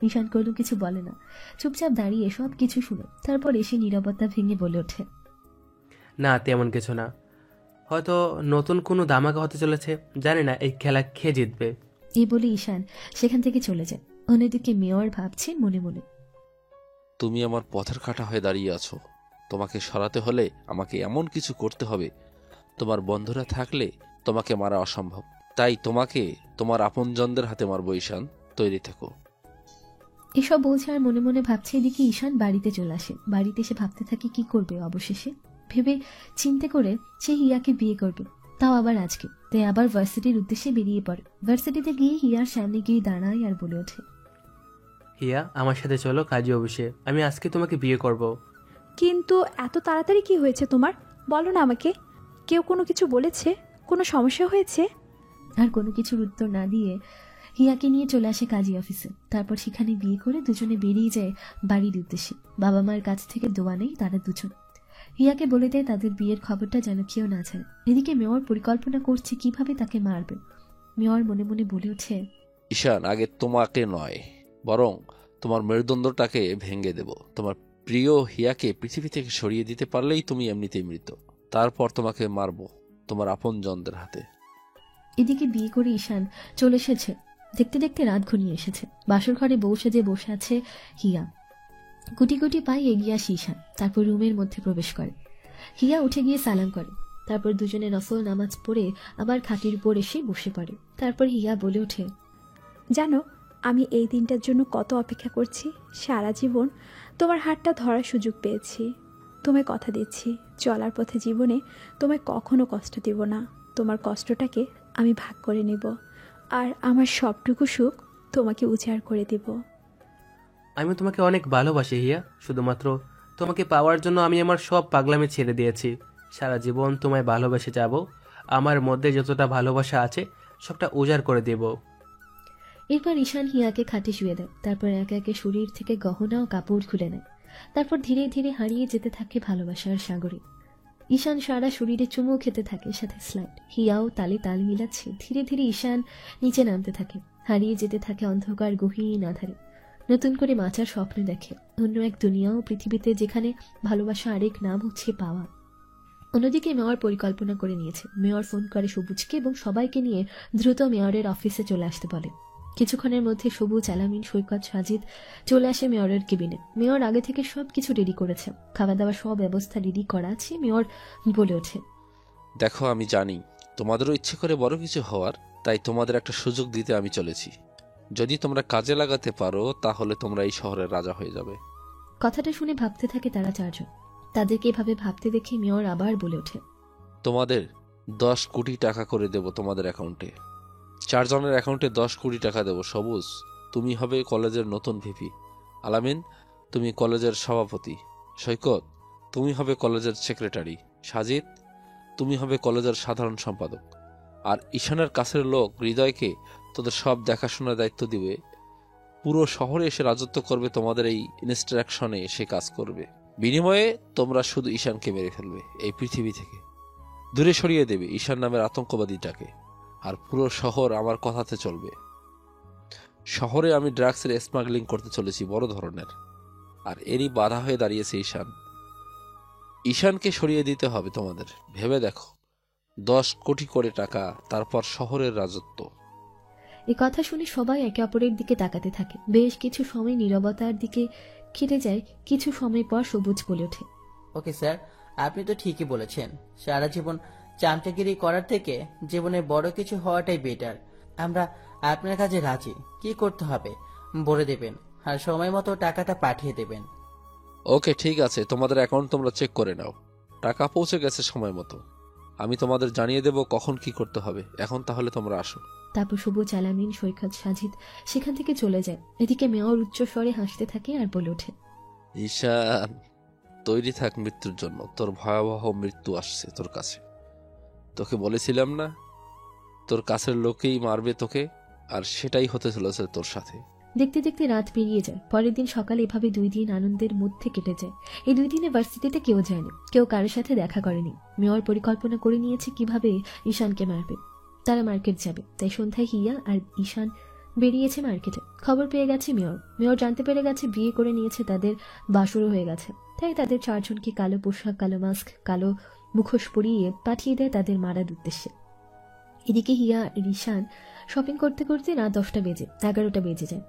ঈশান কোনো কিছু বলে না, চুপচাপ দাঁড়িয়ে সব কিছু শুনে। তারপর এসে নীরবতা ভেঙে বলে ওঠে, না তেমন কিছু না, হয়তো নতুন কোনো ধামাকা হতে চলেছে। জানি না এই খেলা কে জিতবে। এই বলে ঈশান সেখান থেকে চলে যায়। অন্যদিকে মেয়র ভাবছে মনে মনে, তুমি আমার পথের কাঁটা হয়ে দাঁড়িয়ে আছো। তোমাকে সরাতে হলে আমাকে এমন কিছু করতে হবে, তোমার বন্ধুরা থাকলে তোমাকে মারা অসম্ভব। তাই তোমাকে তোমার আপনজনদের হাতে মারবো ঈশান, তৈরি থেকো। এসব বলছে আর মনে মনে ভাবছে। এদিকে ঈশান বাড়িতে চলে আসে। বাড়িতে এসে ভাবতে থাকে কি করবে। অবশেষে ভেবে চিন্তে করে সে হিয়াকে বিয়ে করবে, তাও আবার আজকে। তাই আবার ভার্সিটির উদ্দেশ্যে বেরিয়ে পড়ে। ভার্সিটিতে গিয়ে হিয়ার সামনে গিয়ে দাঁড়ায় আর বলে ওঠে, হিয়া, আমার সাথে চলো কাজী অফিসে, আমি আজকে তোমাকে বিয়ে করব। কিন্তু এত তাড়াতাড়ি কি হয়েছে তোমার? বলো না আমাকে। কেউ কোনো কিছু বলেছে? কোনো সমস্যা হয়েছে? আর কোনো কিছুর উত্তর না দিয়ে হিয়াকে নিয়ে চলে আসে কাজী অফিসে। তারপর সেখানে বিয়ে করে দুজনে বেরিয়ে যায় বাড়ির উদ্দেশ্যে। বাবা মার কাছ থেকে দোয়া নেই তারা দুজন। হিয়াকে বলে দেয় তাদের বিয়ের খবরটা যেন কেউ না জানে। এদিকে মেয়র পরিকল্পনা করছে কিভাবে তাকে মারবে। মেয়র মনে মনে বলে ওঠে, ঈশান, আগে তোমাকে নয়, বরং তোমার মেরুদণ্ডটাকে ভেঙে দেব। তোমার প্রিয় হিয়াকে পৃথিবী থেকে সরিয়ে দিতে পারলেই তুমি এমনিতেই মৃত। তারপর তোমাকে মারবো তোমার আপনজনদের হাতে। এদিকে বিয়ে করে ঈশান চলে এসেছে দেখতে দেখতে রাত ঘনিয়ে এসেছে। বাসর ঘরে বউ সেজে বসে আছে হিয়া। গুটি গুটি পায়ে এগিয়ে আসে ঈশান, তারপর রুমের মধ্যে প্রবেশ করে। হিয়া উঠে গিয়ে সালাম করে, তারপর দুজনে নফল নামাজ পড়ে আবার খাটির উপর এসে বসে পড়ে। তারপর হিয়া বলে ওঠে, জানো আমি এই দিনটার জন্য কত অপেক্ষা করছি। সারা জীবন তোমার হাতটা ধরার সুযোগ পেয়েছি। তোমায় কথা দিচ্ছি, চলার পথে জীবনে তোমায় কখনো কষ্ট দেব না। তোমার কষ্টটাকে আমি ভাগ করে নেব, আর আমার সবটুকু সুখ তোমাকে উজাড় করে দেব। আমি তোমাকে অনেক ভালোবাসি হিয়া, শুধুমাত্র তোমাকে পাওয়ার জন্য আমি আমার সব পাগলামি ছেড়ে দিয়েছি। সারা জীবন তোমায় ভালোবেসে যাব। আমার মধ্যে যতটা ভালোবাসা আছে সবটা উজাড় করে দেব। এরপর ঈশান হিয়াকে খাটে শুয়ে দেয়, তারপর একে একে শরীর থেকে গহনা ও কাপড় খুলে নেয়। তারপর ধীরে ধীরে হারিয়ে যেতে থাকে ভালোবাসার সাগরে। ঈশান সারা শরীরে চুমু খেতে থাকে, সাথে স্লাইড। হিয়াও তালে তাল মিলাচ্ছে। ধীরে ধীরে ঈশান নিচে নামতে থাকে, হারিয়ে যেতে থাকে অন্ধকার গহীন আধারে। নতুন করে বাঁচার স্বপ্ন দেখে, অন্য এক দুনিয়াও পৃথিবীতে, যেখানে ভালোবাসা আরেক নাম হচ্ছে পাওয়া। অন্যদিকে মেয়র পরিকল্পনা করে নিয়েছে। মেয়র ফোন করে সবুজকে এবং সবাইকে নিয়ে দ্রুত মেয়রের অফিসে চলে আসতে বলে। কিছুক্ষণের মধ্যে সবুজ, আলামিন, সৈকত, সাজিদ চলে আসে মেয়রের কেবিনে। মেয়র আগে থেকে সবকিছু রেডি করেছে, খাওয়া দাওয়া সব ব্যবস্থা রেডি করা আছে। মেয়র বলে ওঠে, দেখো আমি জানি তোমাদেরও ইচ্ছে করে বড় কিছু হওয়ার, তাই তোমাদের একটা সুযোগ দিতে আমি চলেছি। যদি তোমরা কাজে লাগাতে পারো তাহলে তোমরা এই শহরের রাজা হয়ে যাবে। কথাটা শুনে ভাবতে থাকে তারা চারজন। তাদেরকে এভাবে ভাবতে দেখে মেয়র আবার বলে ওঠে, তোমাদের 10 কোটি টাকা করে দেব তোমাদের অ্যাকাউন্টে। 4 জনের অ্যাকাউন্টে 10 কোটি টাকা দেব। সবুজ, তুমি হবে কলেজের নতুন ভিপি। আলামিন, তুমি কলেজের সভাপতি। সৈকত, তুমি হবে কলেজের সেক্রেটারি। সাজিদ, তুমি হবে কলেজের সাধারণ সম্পাদক। আর ঈশানের কাছের লোক হৃদয়কে তোদের সব দেখাশোনার দায়িত্ব দিবে। পুরো শহরে এসে রাজত্ব করবে, তোমাদের এই ইনস্ট্রাকশনে এসে কাজ করবে। বিনিময়ে তোমরা শুধু ঈশানকে মেরে ফেলবে, এই পৃথিবী থেকে দূরে সরিয়ে দেবে ঈশান নামের আতঙ্কবাদীটাকে। আর পুরো শহর আমার কথাতে চলবে। শহরে আমি ড্রাগসের স্মাগলিং করতে চলেছি বড় ধরনের, আর এরই বাধা হয়ে দাঁড়িয়েছে ঈশান। ঈশানকে সরিয়ে দিতে হবে তোমাদের। ভেবে দেখো, 10 কোটি করে টাকা, তারপর শহরের রাজত্ব। এই কথা শুনে সবাই একে অপরের দিকে তাকাতে থাকে। বেশ কিছু সময় নীরবতার দিকে কেটে যায়। কিছু সময় পর সবুজ বলে ওঠে, ওকে স্যার, আপনি তো ঠিকই বলেছেন। সারা জীবন চামচাগিরি করার থেকে জীবনে বড় কিছু হওয়াটাই বেটার। আমরা আপনার কাছে রাজি। কি করতে হবে বলে দেবেন, আর সময় মতো টাকাটা পাঠিয়ে দেবেন। ওকে, ঠিক আছে, তোমাদের অ্যাকাউন্ট তোমরা চেক করে নাও। টাকা পৌঁছে গেছে সময় মতো। আমি তোমাদের জানিয়ে দেব কখন কি করতে হবে। এখন তাহলে তোমরা আসো। তারপর সবুজ, আলামিন, সৈকত, সাজিদ সেখান থেকে চলে যায়। এদিকে মেয়র উচ্চ স্বরে হাসতে থাকে আর বলে ওঠে, ঈশান, তৈরি থাক মৃত্যুর জন্য। তোর ভয়াবহ মৃত্যু আসছে তোর কাছে। তোকে বলেছিলাম না, তোর কাছের লোকেই মারবে তোকে, আর সেটাই হতে চলেছে তোর সাথে। দেখতে দেখতে রাত পেরিয়ে যায়। পরের দিন সকালে এভাবে 2 দিন আনন্দের মধ্যে কেটে যায়। এই 2 দিনে ভার্সিটিতে কেউ যায়নি, কেউ কারোর সাথে দেখা করেনি। মেয়র পরিকল্পনা করে নিয়েছে কিভাবে ঈশানকে মারবে। তারা মার্কেট যাবে, তাই সন্ধ্যায় হিয়া আর ঈশান বেরিয়েছে মার্কেটে। খবর পেয়ে গেছে মেয়র জানতে পেরে গেছে বিয়ে করে নিয়েছে, তাদের বাসরও হয়ে গেছে। তাই তাদের 4 জনকে কালো পোশাক, কালো মাস্ক, কালো মুখোশ পরিয়ে পাঠিয়ে দেয় তাদের মারার উদ্দেশ্যে। এদিকে হিয়া আর ঈশান শপিং করতে করতে রাত 10টা বেজে 11টা বেজে যায়।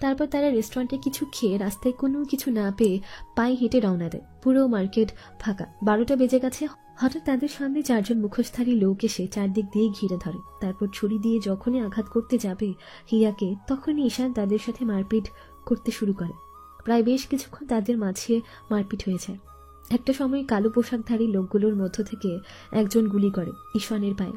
তারপর তারা রেস্টুরেন্টে কিছু খেয়ে রাস্তায় কোনো কিছু না পেয়ে পায়ে হেঁটে রওনা দেয়। পুরো মার্কেট ফাঁকা। 12টা বেজে গেছে। হঠাৎ তাদের সামনে 4 জন মুখোশধারী লোক এসে চারদিক দিয়ে ঘিরে ধরে। তারপর ছুরি দিয়ে যখনই আঘাত করতে যাবে হিয়াকে, তখনই ঈশান তাদের সাথে মারপিট করতে শুরু করে। প্রায় বেশ কিছুক্ষণ তাদের মাঝে মারপিট হয়ে যায়। একটা সময় কালো পোশাকধারী লোকগুলোর মধ্য থেকে একজন গুলি করে ঈশানের পায়ে।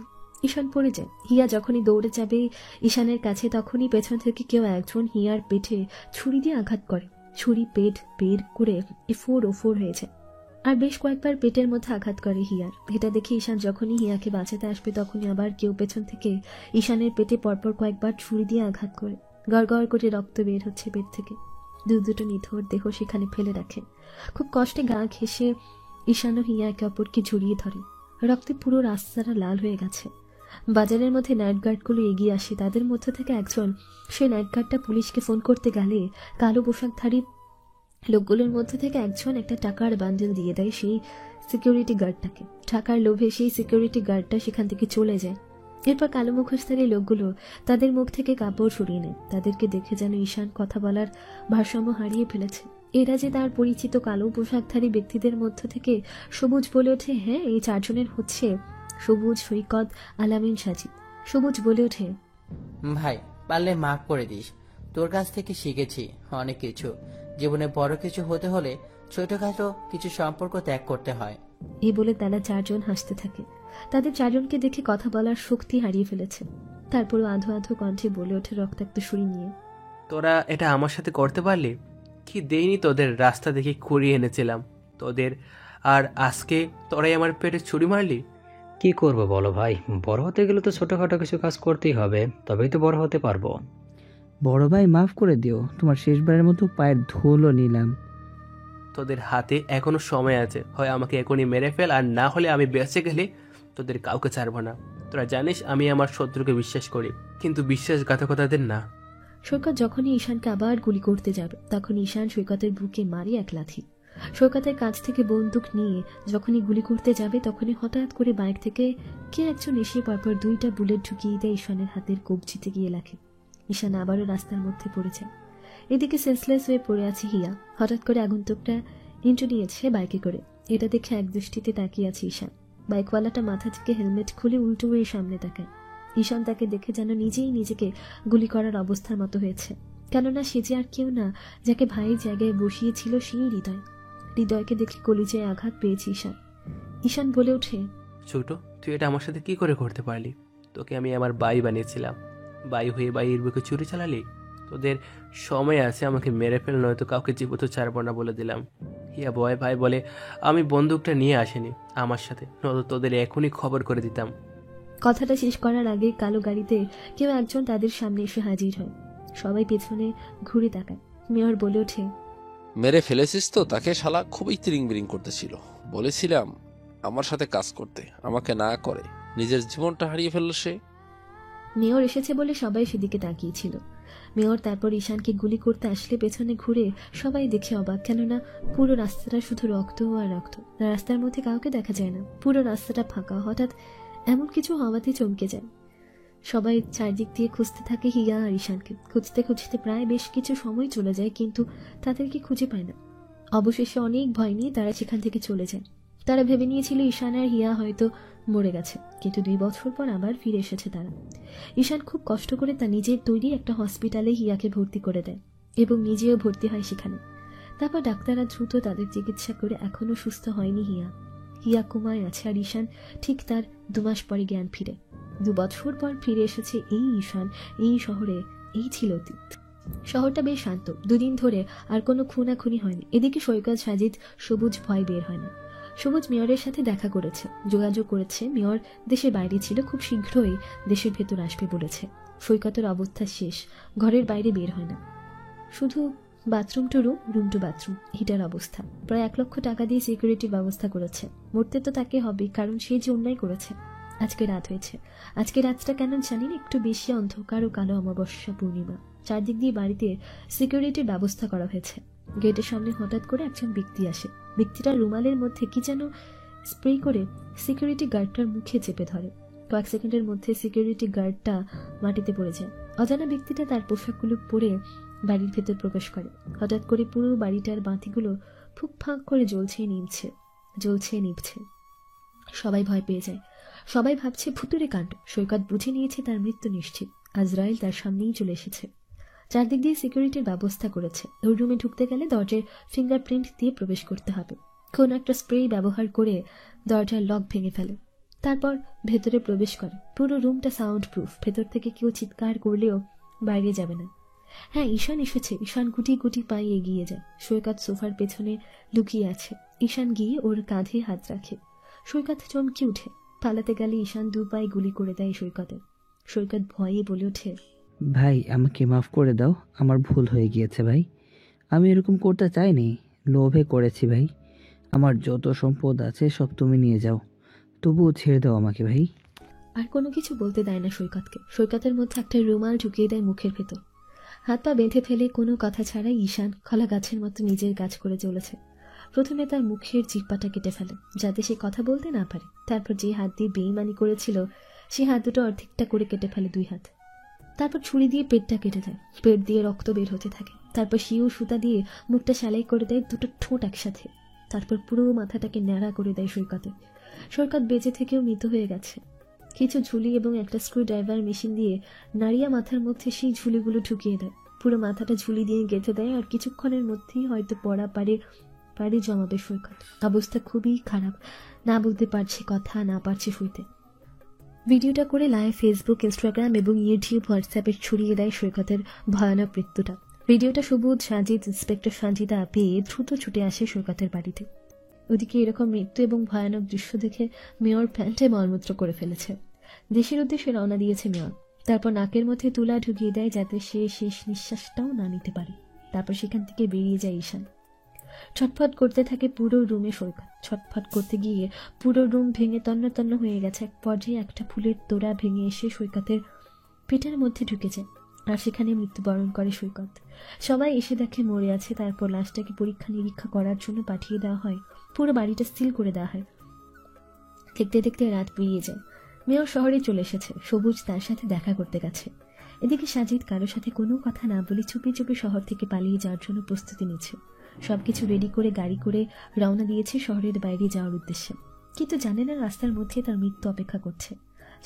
ঈশান পড়ে যায়। হিয়া যখনই দৌড়ে যাবে ঈশানের কাছে, তখনই পেছন থেকে কেউ একজন হিয়ার পেটে ছুরি দিয়ে আঘাত করে। ছুরি পেট বের করে ফোর হয়ে যায়। আর বেশ কয়েকবার পেটের মধ্যে আঘাত করে হিয়ার। এটা দেখে ঈশান যখনই হিয়াকে বাঁচাতে আসবে, তখনই আবার কেউ পেছন থেকে ঈশানের পেটে পরপর কয়েকবার ছুরি দিয়ে আঘাত করে। গড়গড় করে রক্ত বের হচ্ছে পেট থেকে। দুটো নিথর দেহ সেখানে ফেলে রাখে। খুব কষ্টে গা ঘেঁষে ঈশান ও হিয়া একে অপরকে জড়িয়ে ধরে। রক্তে পুরো রাস্তাটা লাল হয়ে গেছে। বাজারের মধ্যে নাইট গার্ডগুলো এগিয়ে আসে। তাদের মধ্যে থেকে একজন সেই নাইট গার্ডটা পুলিশকে ফোন করতে গেলে কালো পোশাকধারী লোকগুলোর মধ্যে থেকে একজন একটা টাকার বান্ডেল দিয়ে দেয় সেই সিকিউরিটি গার্ডটাকে। টাকার লোভে সেই সিকিউরিটি গার্ডটা সেখান থেকে চলে যায়। এরপর কালো মুখোশধারী লোকগুলো তাদের মুখ থেকে কাপড় সরিয়ে নেয়। তাদেরকে দেখে যেন ঈশান কথা বলার ভারসাম্য হারিয়ে ফেলেছে। এরা যে তার পরিচিত কালো পোশাকধারী ব্যক্তিদের মধ্য থেকে সবুজ বলে ওঠে, হ্যাঁ এই চারজনের হচ্ছে সবুজ, সৈকত, আলামিন, সাজিদ। সবুজ বলে ওঠে, ভাই পারলে মাফ করে দিস, তোর কাছ থেকে শিখেছি অনেক কিছু। জীবনে বড় কিছু হতে হলে ছোটখাটো কিছু সম্পর্ক ত্যাগ করতে হয়। এই বলে তারা চারজন হাসতে থাকে। তাদের চারজনকে দেখে কথা বলার শক্তি হারিয়ে ফেলেছে। তারপরও আধো আধো কণ্ঠে বলে ওঠে রক্তাক্ত সুরি নিয়ে, তোরা এটা আমার সাথে করতে পারলি? কি দেইনি তোদের? রাস্তা দেখে কুড়িয়ে এনেছিলাম তোদের, আর আজকে তোরাই আমার পেটে ছুরি মারলি। কি করব বলো ভাই, বড় হতে গেলে তো ছোটখাটো কিছু কাজ করতেই হবে, তবেই তো বড় হতে পারবো। বড় ভাই মাফ করে দিও, তোমার শেষবারের মতো পায়ের ধুলো নিলাম। তোদের হাতে এখনো সময় আছে, হয় আমাকে এখনই মেরে ফেল, আর না হলে আমি বেঁচে গেলে তোদের কাউকে ছাড়বো না। তোরা জানিস আমি আমার শত্রুকে বিশ্বাস করি, কিন্তু বিশ্বাসঘাতকতাদের না। সৈকত যখনই ঈশানকে আবার গুলি করতে যাবে তখন ঈশান সৈকতের বুকে মারি এক লাথি। সৈকতের কাছ থেকে বন্দুক নিয়ে যখনই গুলি করতে যাবে তখনই হঠাৎ করে বাইক থেকে কে একজন এসে পরপর 2টা বুলেট ঢুকিয়ে দেয় ঈশানের হাতের কবজিতে গিয়ে লাগে। ঈশান আবারও রাস্তার মধ্যে পড়েছে। এদিকে সেন্সলেস হয়ে পড়ে আছে হিয়া। হঠাৎ করে আগন্তুকটা এন্ট্রি নিয়েছে বাইকে করে। এটা দেখে এক দৃষ্টিতে তাকিয়ে আছে ঈশান। বাইকওয়ালাটা মাথা থেকে হেলমেট খুলে উল্টো হয়ে সামনে তাকায়। ঈশান তাকে দেখে যেন নিজেই নিজেকে গুলি করার অবস্থার মতো হয়েছে, কেননা সে যে আর কেউ না, যাকে ভাই জায়গায় বসিয়েছিল সেই হৃদয়। হৃদয়কে দেখে কলিজায় আঘাত পেয়েছে ঈশান। ঈশান বলে ওঠে, ছোট, তুই এটা আমার সাথে কি করে করতে পারলি? তোকে আমি আমার বাই বানিয়েছিলাম, বাই হয়ে বাইয়ের বুকে ছুরি চালালি। তোদের সময় আছে, আমাকে মেরে ফেল, নয়তো কাউকে জীবিত ছাড়বো না বলে দিলাম। হিয়া ভয় ভাই বলে আমি বন্দুকটা নিয়ে আসিনি আমার সাথে, নয়তো তোদের এখনই খবর করে দিতাম। কথাটা শেষ করার আগে কালো গাড়িতে কেউ একজন তাদের সামনে এসে হাজির হয়। সবাই পেছনে ঘুরে তাকায়। মেয়র বলে ওঠে, মেরে ফেলেছিস তো তাকে? শালা খুবই তিরিং বিরিং করতেছিল, বলেছিলাম আমার সাথে কাজ করতে, আমাকে না করে নিজের জীবনটা হারিয়ে ফেলল সে। মেয়র এসেছে বলে সবাই সেদিকে তাকিয়েছিল। মেয়র তারপর ঈশানকে গুলি করতে আসলে পেছনে ঘুরে সবাই দেখে অবাক, কেননা পুরো রাস্তাটা শুধু রক্ত আর রক্ত। রাস্তার মধ্যে কাউকে দেখা যায় না, পুরো রাস্তাটা ফাঁকা। হঠাৎ এমন কিছু হওয়াতে চমকে যায়। সবাই চারদিক দিয়ে খুঁজতে থাকে হিয়া আর ঈশানকে। খুঁজতে খুঁজতে প্রায় বেশ কিছু সময় চলে যায়, কিন্তু তাদেরকে খুঁজে পায় না। অবশেষে অনেক ভয় নিয়ে তারা সেখান থেকে চলে যায়। তারা ভেবে নিয়েছিল ঈশান আর হিয়া হয়তো মরে গেছে, কিন্তু 2 বছর পর আবার ফিরে এসেছে তারা। ঈশান খুব কষ্ট করে তার নিজের তৈরি একটা হসপিটালে হিয়াকে ভর্তি করে দেয় এবং নিজেও ভর্তি হয় সেখানে। তারপর ডাক্তাররা দ্রুত তাদের চিকিৎসা করে এখনো সুস্থ হয়নি হিয়া। হিয়া কোমায় আছে, আর ঈশান ঠিক তার 2 মাস পরে জ্ঞান ফিরে। 2 বছর পর ফিরে এসেছে এই ঈশান এই শহরে। এই ছিল অতীত। শহরটা বেশ শান্ত। 2 দিন ধরে আর কোনো খুনাখুনি হয়নি। এদিকে সৈকত, সাজিদ, সবুজ ভয় বের হয় না। সবুজ মেয়রের সাথে দেখা করেছে, যোগাযোগ করেছে। মেয়র দেশের বাইরে ছিল, খুব শীঘ্রই দেশের ভেতর আসবে বলেছে। সৈকতের অবস্থা শেষ, ঘরের বাইরে বের হয় না, শুধু bathroom to room, room to bathroom, heater অবস্থা। প্রায় 1 লক্ষ টাকা দিয়ে সিকিউরিটির ব্যবস্থা করেছে। মরতে তো তাকে হবে, কারণ সে যে অন্যায় করেছে। আজকে রাত হয়েছে। আজকে রাতটা কেন জানি না একটু বেশি অন্ধকার ও কালো অমাবস্যা পূর্ণিমা। চারদিক দিয়ে বাড়িতে সিকিউরিটির ব্যবস্থা করা হয়েছে। গেটের সামনে হঠাৎ করে একজন ব্যক্তি আসে। ব্যক্তিটা রুমালের মধ্যে কি যেন স্প্রে করে সিকিউরিটি গার্ডটার মুখে চেপে ধরে। কয়েক সেকেন্ডের মধ্যে সিকিউরিটি গার্ডটা মাটিতে পড়ে যায়। অজানা ব্যক্তিটা তার পোশাকগুলো পরে বাড়ির ভেতর প্রবেশ করে। হঠাৎ করে পুরো বাড়িটার বাতিগুলো ফুক ফাঁক করে জ্বলছে নিভছে। সবাই ভয় পেয়ে যায়। সবাই ভাবছে ভুতুরে কাণ্ড। সৈকত বুঝে নিয়েছে তার মৃত্যু নিশ্চিত। আজরাইল তার সামনেই চলে এসেছে। চারদিক দিয়ে সিকিউরিটির ব্যবস্থা করেছে। ওই রুমে ঢুকতে গেলে দরজার ফিঙ্গারপ্রিন্ট দিয়ে প্রবেশ করতে হবে। কোন একটা স্প্রে ব্যবহার করে দরজার লক ভেঙে ফেলে, তারপর ভেতরে প্রবেশ করে। পুরো রুমটা সাউন্ড প্রুফ। ভেতর থেকে কেউ চিৎকার করলেও বাইরে যাবে না। হ্যাঁ, ঈশান এসেছে। ঈশান গুটি গুটি পায়ে এগিয়ে যায়। সৈকত সোফার পেছনে লুকিয়ে আছে। ঈশান গিয়ে ওর কাঁধে হাত রাখে। সৈকত চমকে উঠে। পালাতে গেলে ঈশান 2 পায়ে গুলি করে দেয় সৈকতের। সৈকত ভয়ে বলে ওঠে, ভাই আমাকে মাফ করে দাও, আমার ভুল হয়ে গিয়েছে ভাই। আমি এরকম করতে চাইনি, লোভে করেছি ভাই। আমার যত সম্পদ আছে সব তুমি নিয়ে যাও, তবুও ছেড়ে দাও আমাকে ভাই। আর কোনো কিছু বলতে দেয় না সৈকতকে। সৈকতের মধ্যে একটা রুমাল ঢুকিয়ে দেয় মুখের ভেতর। হাত পা বেঁধে ফেলে কোনো কথা ছাড়াই ঈশান খোলা গাছের মতো নিজের কাজ করে চলেছে। প্রথমে তার মুখের জিহ্বাটা কেটে ফেলে, যাতে সে কথা বলতে না পারে। তারপর যে হাত দিয়ে বেইমানি করেছিল সে হাত দুটো অর্ধেকটা করে কেটে ফেলে 2 হাত। তারপর ছুরি দিয়ে পেটটা কেটে দেয়, পেট দিয়ে রক্ত বের হতে থাকে। তারপর শিও সুতা দিয়ে মুখটা সেলাই করে দেয়, দুটো ঠোঁট একসাথে। তারপর পুরো মাথাটাকে ন্যাড়া করে দেয় সৈকতে। সৈকত বেঁচে থেকেও মৃত হয়ে গেছে। কিছু ঝুলি এবং একটা স্ক্রু ড্রাইভার মেশিন দিয়ে নাড়িয়া মাথার মধ্যে সেই ঝুলিগুলো ঢুকিয়ে দেয়। পুরো মাথাটা ঝুলি দিয়ে গেঁথে দেয়, আর কিছুক্ষণের মধ্যেই হয়তো পড়া পাড়ে জমাবে সৈকত। অবস্থা খুবই খারাপ, না বলতে পারছে কথা, না পারছে শুইতে। ভিডিওটা করে লাইভ ফেসবুক, ইনস্টাগ্রাম এবং ইউটিউব, হোয়াটসঅ্যাপে ছড়িয়ে দেয় সৈকতের ভয়ানক মৃত্যুটা। ভিডিওটা সবুজ, সাজিদ, ইন্সপেক্টর সঞ্জিতা পেয়ে দ্রুত ছুটে আসে সৈকতের বাড়িতে। ওদিকে এরকম মৃত্যু এবং ভয়ানক দৃশ্য দেখে মেয়র প্যান্টে মলমূত্র করে ফেলেছে। দেশের উদ্দেশ্যে রওনা দিয়েছে মেয়র। তারপর নাকের মধ্যে তুলা ঢুকিয়ে দেয় যাতে সে শেষ নিঃশ্বাসটাও না নিতে পারে। তারপর সেখান থেকে বেরিয়ে যায় ঈশান। ছটফট করতে থাকে পুরো রুমে সৈকত। ছটফট করতে গিয়ে পুরো রুম ভেঙে তন্ন তন্ন হয়ে গেছে। এক পর্যায়ে একটা ফুলের তোড়া ভেঙে এসে সৈকতের পেটের মধ্যে ঢুকে যায়, আর সেখানে মৃত্যুবরণ করে সৈকত। সবাই এসে দেখে মরে আছে। তারপর লাশটাকে পরীক্ষা নিরীক্ষা করার জন্য পাঠিয়ে দেওয়া হয়। পুরো বাড়িটা সিল করে দেওয়া হয়। দেখতে দেখতে রাত পেরিয়ে যায়। মেয়র শহরে চলে এসেছে। সবুজ তার সাথে দেখা করতে গেছে। এদিকে সাজিদ কারোর সাথে কোনো কথা না বলে চুপি চুপি শহর থেকে পালিয়ে যাওয়ার জন্য প্রস্তুতি নিচ্ছে। সবকিছু রেডি করে গাড়ি করে রওনা দিয়েছে শহরের বাইরে যাওয়ার উদ্দেশ্যে, কিন্তু জানে না রাস্তার মধ্যে তার মৃত্যু অপেক্ষা করছে।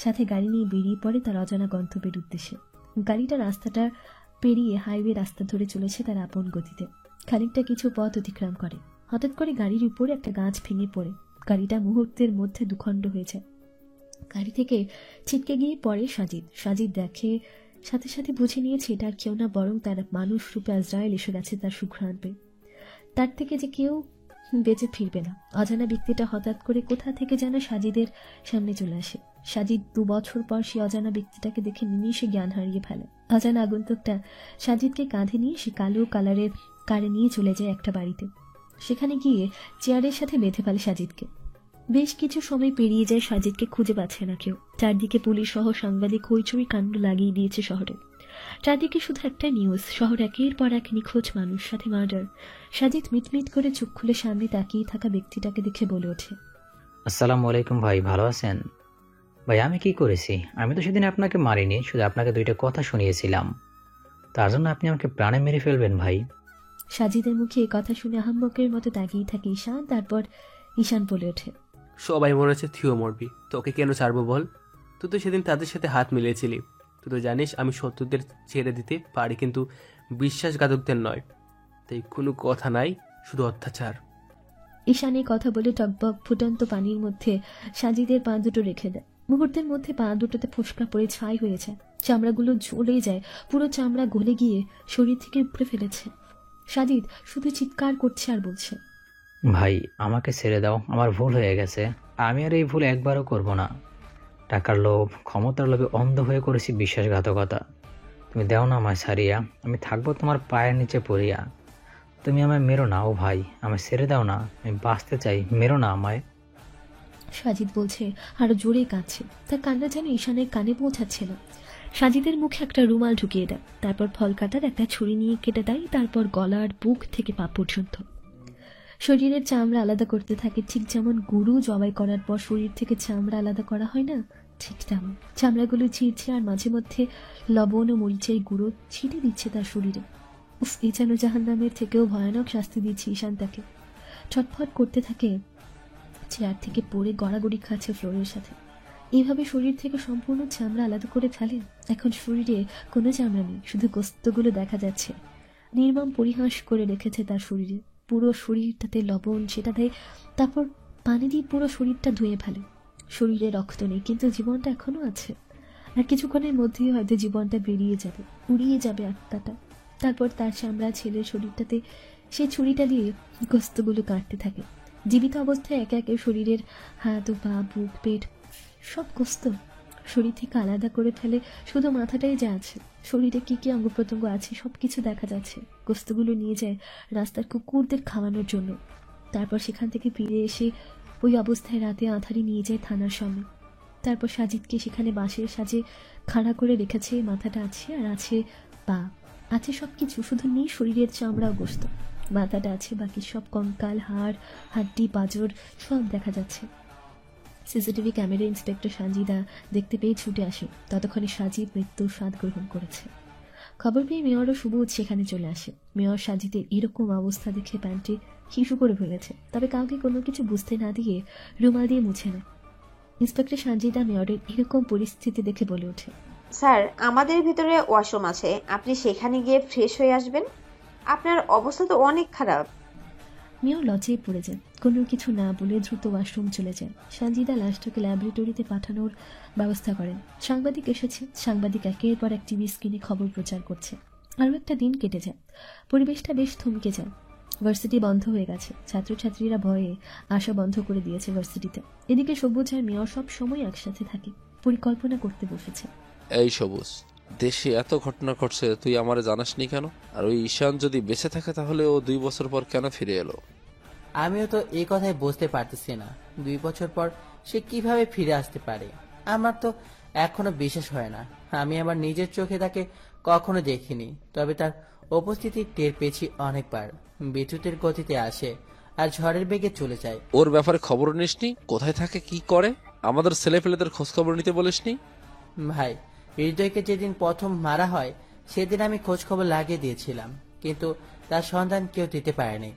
সাথে গাড়ি নিয়ে বেরিয়ে পড়ে তার অজানা গন্তব্যের উদ্দেশ্যে। গাড়িটা রাস্তাটা পেরিয়ে হাইওয়ে রাস্তা ধরে চলেছে তার আপন গতিতে। খানিকটা কিছু পথ অতিক্রম করে। হঠাৎ করে গাড়ির উপরে একটা গাছ ভেঙে পড়ে গাড়িটা মুহূর্তের মধ্যে দুখণ্ড হয়ে যায়। গাড়ি থেকে ছিটকে গিয়ে পড়ে সাজিদ। সাজিদ দেখে, সাথে সাথে বুঝে নিয়েছে এটা আর কেউ না, বরং তার মানুষ রূপে আজরায়েল এসে গেছে তার সুঘ্রাণ পেয়ে। তার থেকে যে কেউ বেঁচে ফিরবে না। অজানা ব্যক্তিটা হঠাৎ করে কোথা থেকে যেন সাজিদের সামনে চলে আসে। সাজিদ 2 বছর পর সে অজানা ব্যক্তিটাকে দেখে নিমিষে জ্ঞান হারিয়ে ফেলে। অজানা আগন্তুকটা সাজিদকে কাঁধে নিয়ে সে কালো কালারের কারে নিয়ে চলে যায় একটা বাড়িতে। সেখানে গিয়ে চেয়ারের সাথে বেঁধে ফেলে সাজিদকে। বেশ কিছু সময় পেরিয়ে যায়, সাজিদকে খুঁজে পাচ্ছে না কেউ। চারদিকে পুলিশ সহ সাংবাদিক হইচই কাণ্ড লাগিয়ে দিয়েছে শহরে। চারদিকে শুধু একটা নিউজ, শহর একের পর এক নিখোঁজ মানুষ, সাথে মার্ডার। সাজিদ মিটমিট করে চোখ খুলে সামনে তাকিয়ে থাকা ব্যক্তিটাকে দেখে বলে ওঠে, আসসালামু আলাইকুম ভাই, ভালো আছেন? ভাই আমি কি করেছি? আমি তো সেদিন আপনাকে মারিনি, শুধু আপনাকে 2টা কথা শুনিয়েছিলাম। তার জন্য আপনি আমাকে প্রাণে মেরে ফেলবেন ভাই? সাজিদের মুখে এই কথা শুনে আহাম্মকের মতো তাকিয়ে থাকে ঈশান। তারপর ঈশান বলে ওঠে, সবাই মরেছে, তুইও মরবি। তোকে কেন ছাড়বো বল? তুই তো সেদিন তাদের সাথে হাত মিলিয়েছিলি। তুই তো জানিস আমি শত্রুদের ছেড়ে দিতে পারি, কিন্তু বিশ্বাসঘাতকদের নয়। তাই কোনো কথা নাই, শুধু অত্যাচার। ঈশান এই কথা বলে টকবক ফুটন্ত পানির মধ্যে সাজিদের পা দুটো রেখে দেয়। মুহূর্তের মধ্যে পা দুটোতে ফোসকা পড়ে ছাই হয়ে যায়। চামড়াগুলো ঝুলে যায়, পুরো চামড়া গলে গিয়ে শরীর থেকে উপড়ে ফেলেছে। সাজিদ শুধু চিৎকার করছে আর বলছে, ভাই আমাকে ছেড়ে দাও, আমার ভুল হয়ে গেছে। আমি আর এই ভুল একবারও করব না। টাকার লোভ, ক্ষমতার লোভে অন্ধ হয়ে করেছি বিশ্বাসঘাতকতা। তুমি দাও না আমায় ছাড়িয়া, আমি থাকবো তোমার পায়ের নিচে পড়িয়া। তুমি আমায় মেরো না ও ভাই, আমায় ছেড়ে দাও না, আমি বাঁচতে চাই, মেরো না আমায়। সাজিদ বলছে, আরো জোরে কাঁদছে। তার কান্না যেন ঈশানের কানে পৌঁছাচ্ছে না। সাজিদের মুখে একটা রুমাল ঢুকিয়ে দেয়, তারপর ফল কাটার একটা ছুরি নিয়ে কেটে দেয়। তারপর গলার বুক থেকে পা পর্যন্ত শরীরের চামড়া আলাদা করতে থাকে, ঠিক যেমন গরু জবাই করার পর শরীর থেকে চামড়া আলাদা করা হয় না, ঠিক তেমন। চামড়াগুলো ছিঁড়ছে আর মাঝে মধ্যে লবণ ও মরিচের গুঁড়ো ছিটে দিচ্ছে তার শরীরে। উফ, এই যেন জাহান্নামের থেকেও ভয়ানক শাস্তি দিচ্ছে ঈশান তাকে। ছটফট করতে থাকে, চেয়ার থেকে পড়ে গড়াগড়ি খাচ্ছে ফ্লোরের সাথে। এইভাবে শরীর থেকে সম্পূর্ণ চামড়া আলাদা করে ফেলে। এখন শরীরে কোনো চামড়া নেই, শুধু গোস্তগুলো দেখা যাচ্ছে। নির্মম পরিহাস করে রেখেছে তার শরীরে। পুরো শরীরটাতে লবণ সেটা দেয়, তারপর পানি দিয়ে পুরো শরীরটা ধুয়ে ফেলে। শরীরে রক্ত নেই, কিন্তু জীবনটা এখনো আছে। আর কিছুক্ষণের মধ্যেই হয়তো জীবনটা বেরিয়ে যাবে, উড়িয়ে যাবে আত্মাটা। তারপর তার চামড়া ছেলের শরীরটাতে সেই ছুরিটা দিয়ে গোস্তগুলো কাটতে থাকে। জীবিত অবস্থায় একে একে শরীরের হাত ও পা, বুক, পেট সব গোস্ত শরীর থেকে আলাদা করে ফেলে। শুধু মাথাটাই যা আছে, শরীরে কি কি অঙ্গ প্রত্যঙ্গ আছে সব কিছু দেখা যাচ্ছে। গোস্তগুলো নিয়ে যায় রাস্তার কুকুরদের খাওয়ানোর জন্য। তারপর সেখান থেকে ফিরে এসে ওই অবস্থায় রাতে আঁধারি নিয়ে যায় থানার সামনে। তারপর সাজিদকে সেখানে বাঁশের সাজে খাড়া করে রেখেছে। মাথাটা আছে, আর আছে পা, আছে সব কিছু, শুধু নেই শরীরের চামড়া ও গোস্ত। মাথাটা আছে, বাকি সব কঙ্কাল, হাড়, হাড্ডি, পাঁজর সব দেখা যাচ্ছে। সিসিটিভি ক্যামেরা ইন্সপেক্টর সানজিদা দেখতে পেয়ে ছুটে আসে। ততক্ষণে সাজিদ মৃত্যুর স্বাদ গ্রহণ করেছে। খবর পেয়ে মেয়র ও সুবোধ সেখানে চলে আসে। মেয়র সাজিদের এরকম অবস্থা দেখে প্যান্টটি শিশু করে ফেলেছে, তবে কাউকে কোনো কিছু বুঝতে না দিয়ে রুমাল দিয়ে মুছে নেয়। ইন্সপেক্টর সানজিদা মেয়রের এরকম পরিস্থিতি দেখে বলে ওঠে, স্যার, আমাদের ভিতরে ওয়াশরুম আছে, আপনি সেখানে গিয়ে ফ্রেশ হয়ে আসবেন। আপনার অবস্থা তো অনেক খারাপ। মেয়র লজ্জায় পড়ে যায়, কোনো কিছু না বলে দ্রুত ওয়াশরুম চলে যায়। সানজিদা লাশটাকে ল্যাবরেটরিতে পাঠানোর ব্যবস্থা করেন। সাংবাদিক এসেছে, সাংবাদিক একের পর এক টিভি স্ক্রিনে খবর প্রচার করছে। আরও একটা দিন কেটে যায়, পরিবেশটা বেশ থমকে যায়। ভার্সিটি বন্ধ হয়ে গেছে, ছাত্রছাত্রীরা ভয়ে আসা বন্ধ করে দিয়েছে ভার্সিটিতে। এদিকে সবুজ আর মেয়র সব সময় একসাথে থাকে, পরিকল্পনা করতে বসেছে। এই সবুজ, দেশে এত ঘটনা ঘটছে, তুই আমারে জানাসনি কেন? আর ওই ঈশান যদি বেঁচে থাকে তাহলে ও 2 বছর পর কেন ফিরে এলো? আমিও তো এই কথাই বুঝতে পারতেছি না, 2 বছর পর সে কিভাবে ফিরে আসতে পারে। আমার তো এখনো বিশ্বাস হয় না। আমি আমার নিজের চোখে তাকে কখনো দেখিনি, তবে তার উপস্থিতি টের পেয়েছি অনেকবার। বিদ্যুতের গতিতে আসে আর ঝড়ের বেগে চলে যায়। ওর ব্যাপারে খবর নিসনি? কোথায় থাকে, কি করে? আমাদের ছেলেপেলেদের খোঁজ খবর নিতে বলিসনি? ভাই, হৃদয়কে যেদিন প্রথম মারা হয় সেদিন আমি খোঁজ খবর লাগিয়ে দিয়েছিলাম, কিন্তু তার সন্ধান কেউ দিতে পারেনি।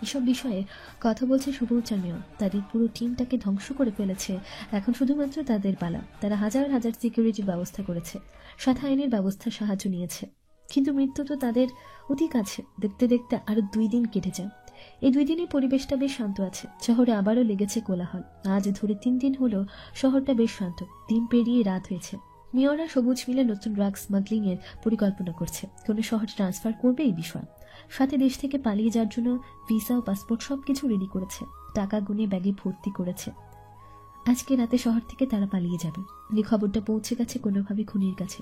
এসব বিষয়ে কথা বলছে সবুজ আর মেয়র। তাদের পুরো টিমটাকে ধ্বংস করে ফেলেছে। এখন শুধুমাত্র তাদের পালা। তারা হাজার হাজার সিকিউরিটির ব্যবস্থা করেছে, সাথে আইনের ব্যবস্থার সাহায্য নিয়েছে। কিন্তু মৃত্যু তো তাদের অতি কাছে। দেখতে দেখতে আরো 2 দিন কেটে যায়। এই 2 দিনে পরিবেশটা বেশ শান্ত আছে। শহরে আবারও লেগেছে কোলাহল। আজ ধরে 3 দিন হলো শহরটা বেশ শান্ত। দিন পেরিয়ে রাত হয়েছে। মেয়র আর সবুজ মিলে নতুন ড্রাগ স্মাগলিং এর পরিকল্পনা করছে। কোনো শহরে ট্রান্সফার করবে এই বিষয়। সাথে দেশ থেকে পালিয়ে যাওয়ার জন্য ভিসা ও পাসপোর্ট সবকিছু রেডি করেছে। টাকা গুনে ব্যাগে ভর্তি করেছে। আজকে রাতে শহর থেকে তারা পালিয়ে যাবে। এই খবরটা পৌঁছে গেছে কোনোভাবে খুনির কাছে।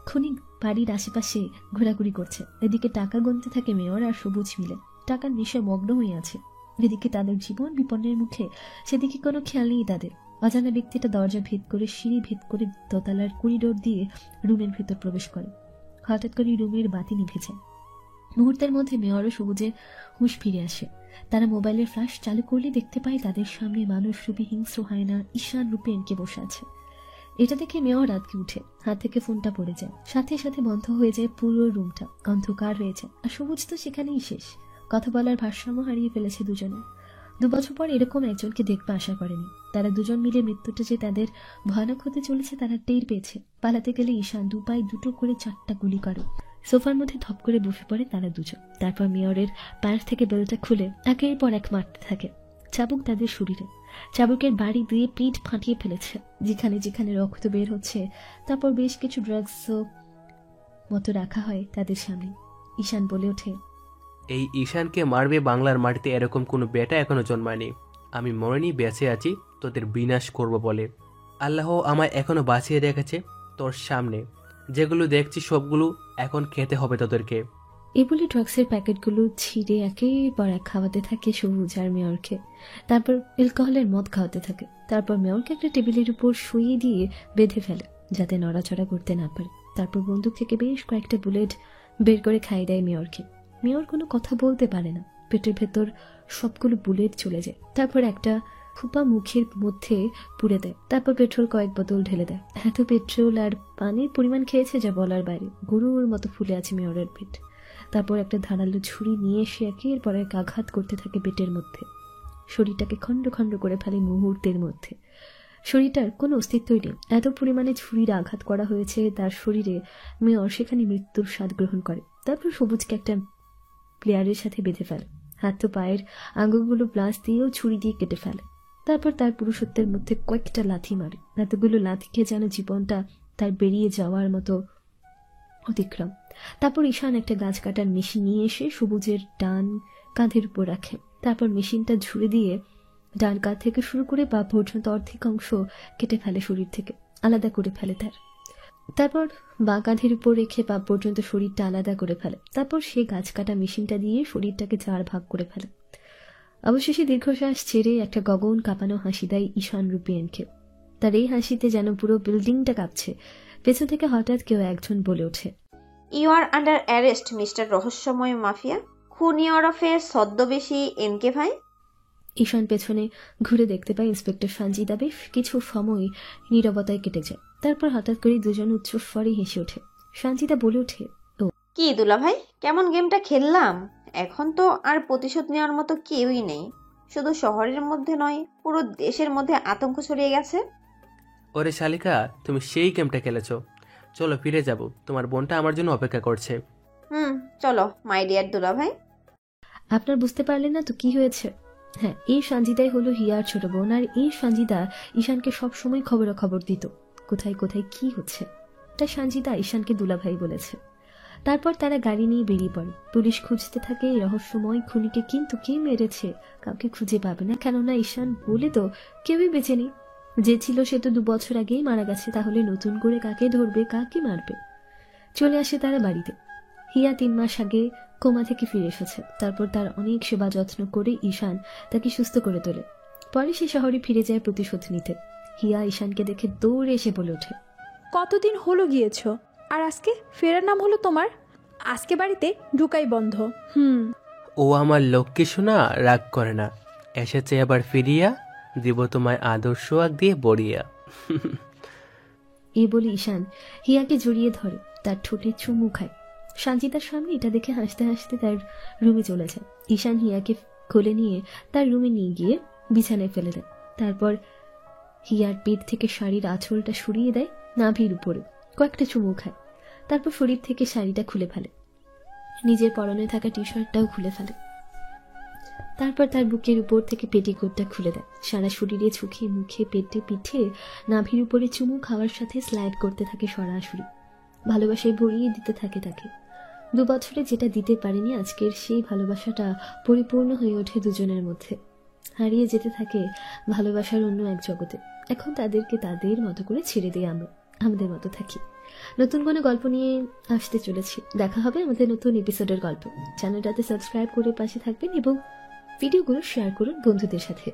খুনি বাড়ির আশেপাশে ঘোরাঘুরি করছে। এদিকে টাকা গুনতে থাকে মেয়র আর সবুজ মিলে। টাকার নেশায় মগ্ন হয়ে আছে। এদিকে তাদের জীবন বিপন্নের মুখে, সেদিকে কোনো খেয়াল নেই তাদের। অজানা ব্যক্তিটা দরজা ভেদ করে, সিঁড়ি ভেদ করে দোতলার করিডোর দিয়ে রুমের ভেতর প্রবেশ করে। হঠাৎ করে রুমের বাতি নিভে যায়। মুহূর্তের মধ্যে মেয়র ও সবুজের হুঁশ ফিরে আসে। তারা মোবাইলের ফ্ল্যাশ চালু করলে দেখতে পায় তাদের সামনে মানুষ রূপী হিংস্র হায়না ঈশান রূপে এনকে বসে আছে। এটা দেখে মেয়র আতকে উঠে, হাত থেকে ফোনটা পড়ে যায়। সাথে সাথে বন্ধ হয়ে যায় পুরো রুমটা, অন্ধকার হয়ে যায়। আর সবুজ তো সেখানেই শেষ। কথা বলার ভারসাম্য হারিয়ে ফেলেছে দুজনে। 2 বছর পর এরকম একজনকে দেখতে আশা করেনি তারা। দুজন মিলে মৃত্যুটা যে তাদের ভয়ানক হতে চলেছে তারা টের পেয়েছে। পালাতে গেলে ঈশান 2 পায়ে 2টো করে 4টা গুলি করে। সোফার মধ্যে ধপ করে বসে পড়ে তারা দুজন। তারপর মেয়রের পায়ের থেকে বেলটা খুলে একের পর এক মারতে থাকে। চাবুক তাদের শরীরে, চাবুকের বাড়ি দিয়ে পিঠ ফাটিয়ে ফেলেছে যেখানে যেখানে রক্ত বের হচ্ছে। তারপর বেশ কিছু ড্রাগস মতো রাখা হয় তাদের সামনে। ঈশান বলে ওঠে, এই ঈশানকে মারবে বাংলার মাটিতে এরকম কোনো বেটা এখনো জন্মায়নি। আমি মরেনি, বেঁচে আছি তোদের বিনাশ করব বলে। আল্লাহ আমায় এখনো বাঁচিয়ে রেখেছে তোর সামনে। যেগুলো দেখছি সবগুলো এখন খেতে হবে তোদেরকে। এই বলে ড্রাগসের প্যাকেটগুলো ছিঁড়ে একের পর এক খাওয়াতে থাকে সবুজ আর মেয়রকে। তারপর অ্যালকোহলের মদ খাওয়াতে থাকে। তারপর মেয়রকে একটা টেবিলের উপর শুইয়ে দিয়ে বেঁধে ফেলে যাতে নড়াচড়া করতে না পারে। তারপর বন্দুক থেকে বেশ কয়েকটা বুলেট বের করে খাইয়ে দেয় মেয়রকে। মেয়র কোনো কথা বলতে পারে না। পেটের ভেতর সবগুলো বুলেট চলে যায়। তারপর একটা খোপা মুখের মধ্যে পুড়ে দেয়। তারপর পেট্রোল কয়েক বোতল ঢেলে দেয়। এত পেট্রোল আর পানির পরিমাণ খেয়েছে যা বলার বাইরে। গরুর মতো ফুলে আছে মেয়রের পেট। তারপর একটা ধারালো ছুরি নিয়ে এসে একের পর এক আঘাত করতে থাকে পেটের মধ্যে। শরীরটাকে খণ্ড খণ্ড করে ফেলে মুহূর্তের মধ্যে। শরীরটার কোনো অস্তিত্বই নেই। এত পরিমাণে ছুরির আঘাত করা হয়েছে তার শরীরে। মেয়র সেখানে মৃত্যুর স্বাদ গ্রহণ করে। তারপর সবুজকে একটা প্লেয়ারের সাথে বেঁধে ফেলে। হাত ও পায়ের আঙুলগুলো প্লাস দিয়েও ছুরি দিয়ে কেটে ফেলে। তারপর তার পুরুষত্বের মধ্যে কয়েকটা লাথি মারে। এতগুলো লাথি খেয়ে যেন জীবনটা তার বেরিয়ে যাওয়ার মতো অতিক্রম। তারপর ঈশান একটা গাছ কাটার মেশিন নিয়ে এসে সবুজের ডান কাঁধের উপর রাখে। তারপর মেশিনটা ঝুড়ে দিয়ে ডান কাঁধ থেকে শুরু করে পা পর্যন্ত অর্ধেক অংশ কেটে ফেলে, শরীর থেকে আলাদা করে ফেলে তার। তারপর বাঁ কাঁধের উপর রেখে পা পর্যন্ত শরীরটা আলাদা করে ফেলে। তারপর সে গাছ কাটা মেশিনটা দিয়ে শরীরটাকে 4 ভাগ করে ফেলে। অবশেষে দীর্ঘশ্বাস ছেড়ে একটা গগন কাঁপানো হাসি দেয় ঈশান রুপিয়ানকে। তার এই হাসিতে যেন পুরো বিল্ডিংটা কাঁপছে। পেছন থেকে হঠাৎ কেউ একজন বলে ওঠে, you are under arrest mister রহস্যময় মাফিয়া, খুনি ওরফে ছদ্মবেশী এনকে ভাই। ঈশান পেছনে ঘুরে দেখতে পায় ইন্সপেক্টর সঞ্জিতা বেশ কিছু সময় নীরবতায় কেটে যায়। তারপর হঠাৎ করে দুজন উচ্চ স্বরে হেসে ওঠে। সঞ্জিতা বলে ওঠে, কি দুলা ভাই, কেমন গেমটা খেললাম? এখন তো আর প্রতিশোধ নেওয়ার মতো কেউই নেই। শুধু শহরের মধ্যে নয়, পুরো দেশের মধ্যে আতঙ্ক ছড়িয়ে গেছে। ওরে শালিকা, তুমি সেই গেমটা খেলেছো। চলো ফিরে যাব, তোমার বোনটা আমার জন্য অপেক্ষা করছে। চলো মাই ডিয়ার দুলা ভাই। আপনার বুঝতে পারলেন না তো কি হয়েছে? হ্যাঁ, এই সঞ্জিতাই হলো হিয়ার ছোট বোন, আর এই সঞ্জিতা ঈশানকে সবসময় খবর দিত কোথায় কোথায় কি হচ্ছে। তাই সঞ্জিতা ঈশানকে দুলাভাই বলেছে। তারপর তারা গাড়ি নিয়ে বেরিয়ে পড়ে। পুলিশ খুঁজতে থাকে এই রহস্যময় খুনিকে, কিন্তু কে মেরেছে কাউকে খুঁজে পাবে না, কেননা ঈশান বলে তো কেউই বেঁচে নেই। যে ছিল সে তো 2 বছর আগেই মারা গেছে, তাহলে নতুন করে কাকে ধরবে, কাকে মারবে? চলে আসে তারা বাড়িতে। হিয়া 3 মাস আগে কোমা থেকে ফিরে এসেছে। তারপর তার অনেক সেবা যত্ন করে ঈশান তাকে সুস্থ করে তোলে। পরে সে শহরে ফিরে যায় প্রতিশোধ নিতে। হিয়া ঈশানকে দেখে দৌড়ে এসে বলে ওঠে, কতদিন হলো গিয়েছো, আর আজকে ফেরার নাম হলো তোমার? আজকে বাড়িতে ঢুকাই বন্ধ। ও আমার লক্ষ্মী শোনা, রাগ করে না। এসেছে আবার ফিরিয়া, দিব তোমায় আদর্শ আগ দিয়ে বড়িয়া। এই বলে ঈশান হিয়াকে জড়িয়ে ধরে, তার ঠোঁটে চুমু খায়। সঞ্জিতার সামনে এটা দেখে হাসতে হাসতে তার রুমে চলে যায়। ঈশান হিয়াকে কোলে নিয়ে তার রুমে নিয়ে গিয়ে বিছানায় ফেলে দেয়। তারপর হিয়ার পেট থেকে শাড়ির আঁচলটা সরিয়ে দেয় নাভির উপরে, কয়েকটা চুমু খায়। তারপর শরীর থেকে শাড়িটা খুলে ফেলে, নিজের পরনে থাকা টি শার্টটাও খুলে ফেলে। তারপর তার বুকের উপর থেকে পেটিকোটটা খুলে দেয়। সারা শরীরে, চোখে, মুখে, পেটে, পিঠে, নাভির উপরে চুমু খাওয়ার সাথে স্লাইড করতে থাকে সরাসরি। ভালোবাসায় ভরিয়ে দিতে থাকে তাকে। 2 বছরে যেটা দিতে পারেনি, আজকের সেই ভালোবাসাটা পরিপূর্ণ হয়ে ওঠে দুজনের মধ্যে। হারিয়ে যেতে থাকে ভালোবাসার অন্য এক জগতে। এখন তাদেরকে তাদের মতো করে ছেড়ে দিয়ে আমরা আমাদের মতো থাকি। নতুন কোনো গল্প নিয়ে আসতে চলেছি। দেখা হবে আমাদের নতুন এপিসোডের গল্প। চ্যানেলটাতে সাবস্ক্রাইব করে পাশে থাকবেন এবং ভিডিওগুলো শেয়ার করুন বন্ধুদের সাথে।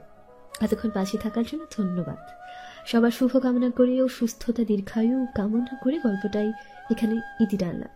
এতক্ষণ পাশে থাকার জন্য ধন্যবাদ। সবার শুভ কামনা করে ও সুস্থতা দীর্ঘায়ু কামনা করে গল্পটাই এখানে ইতি টানলাম।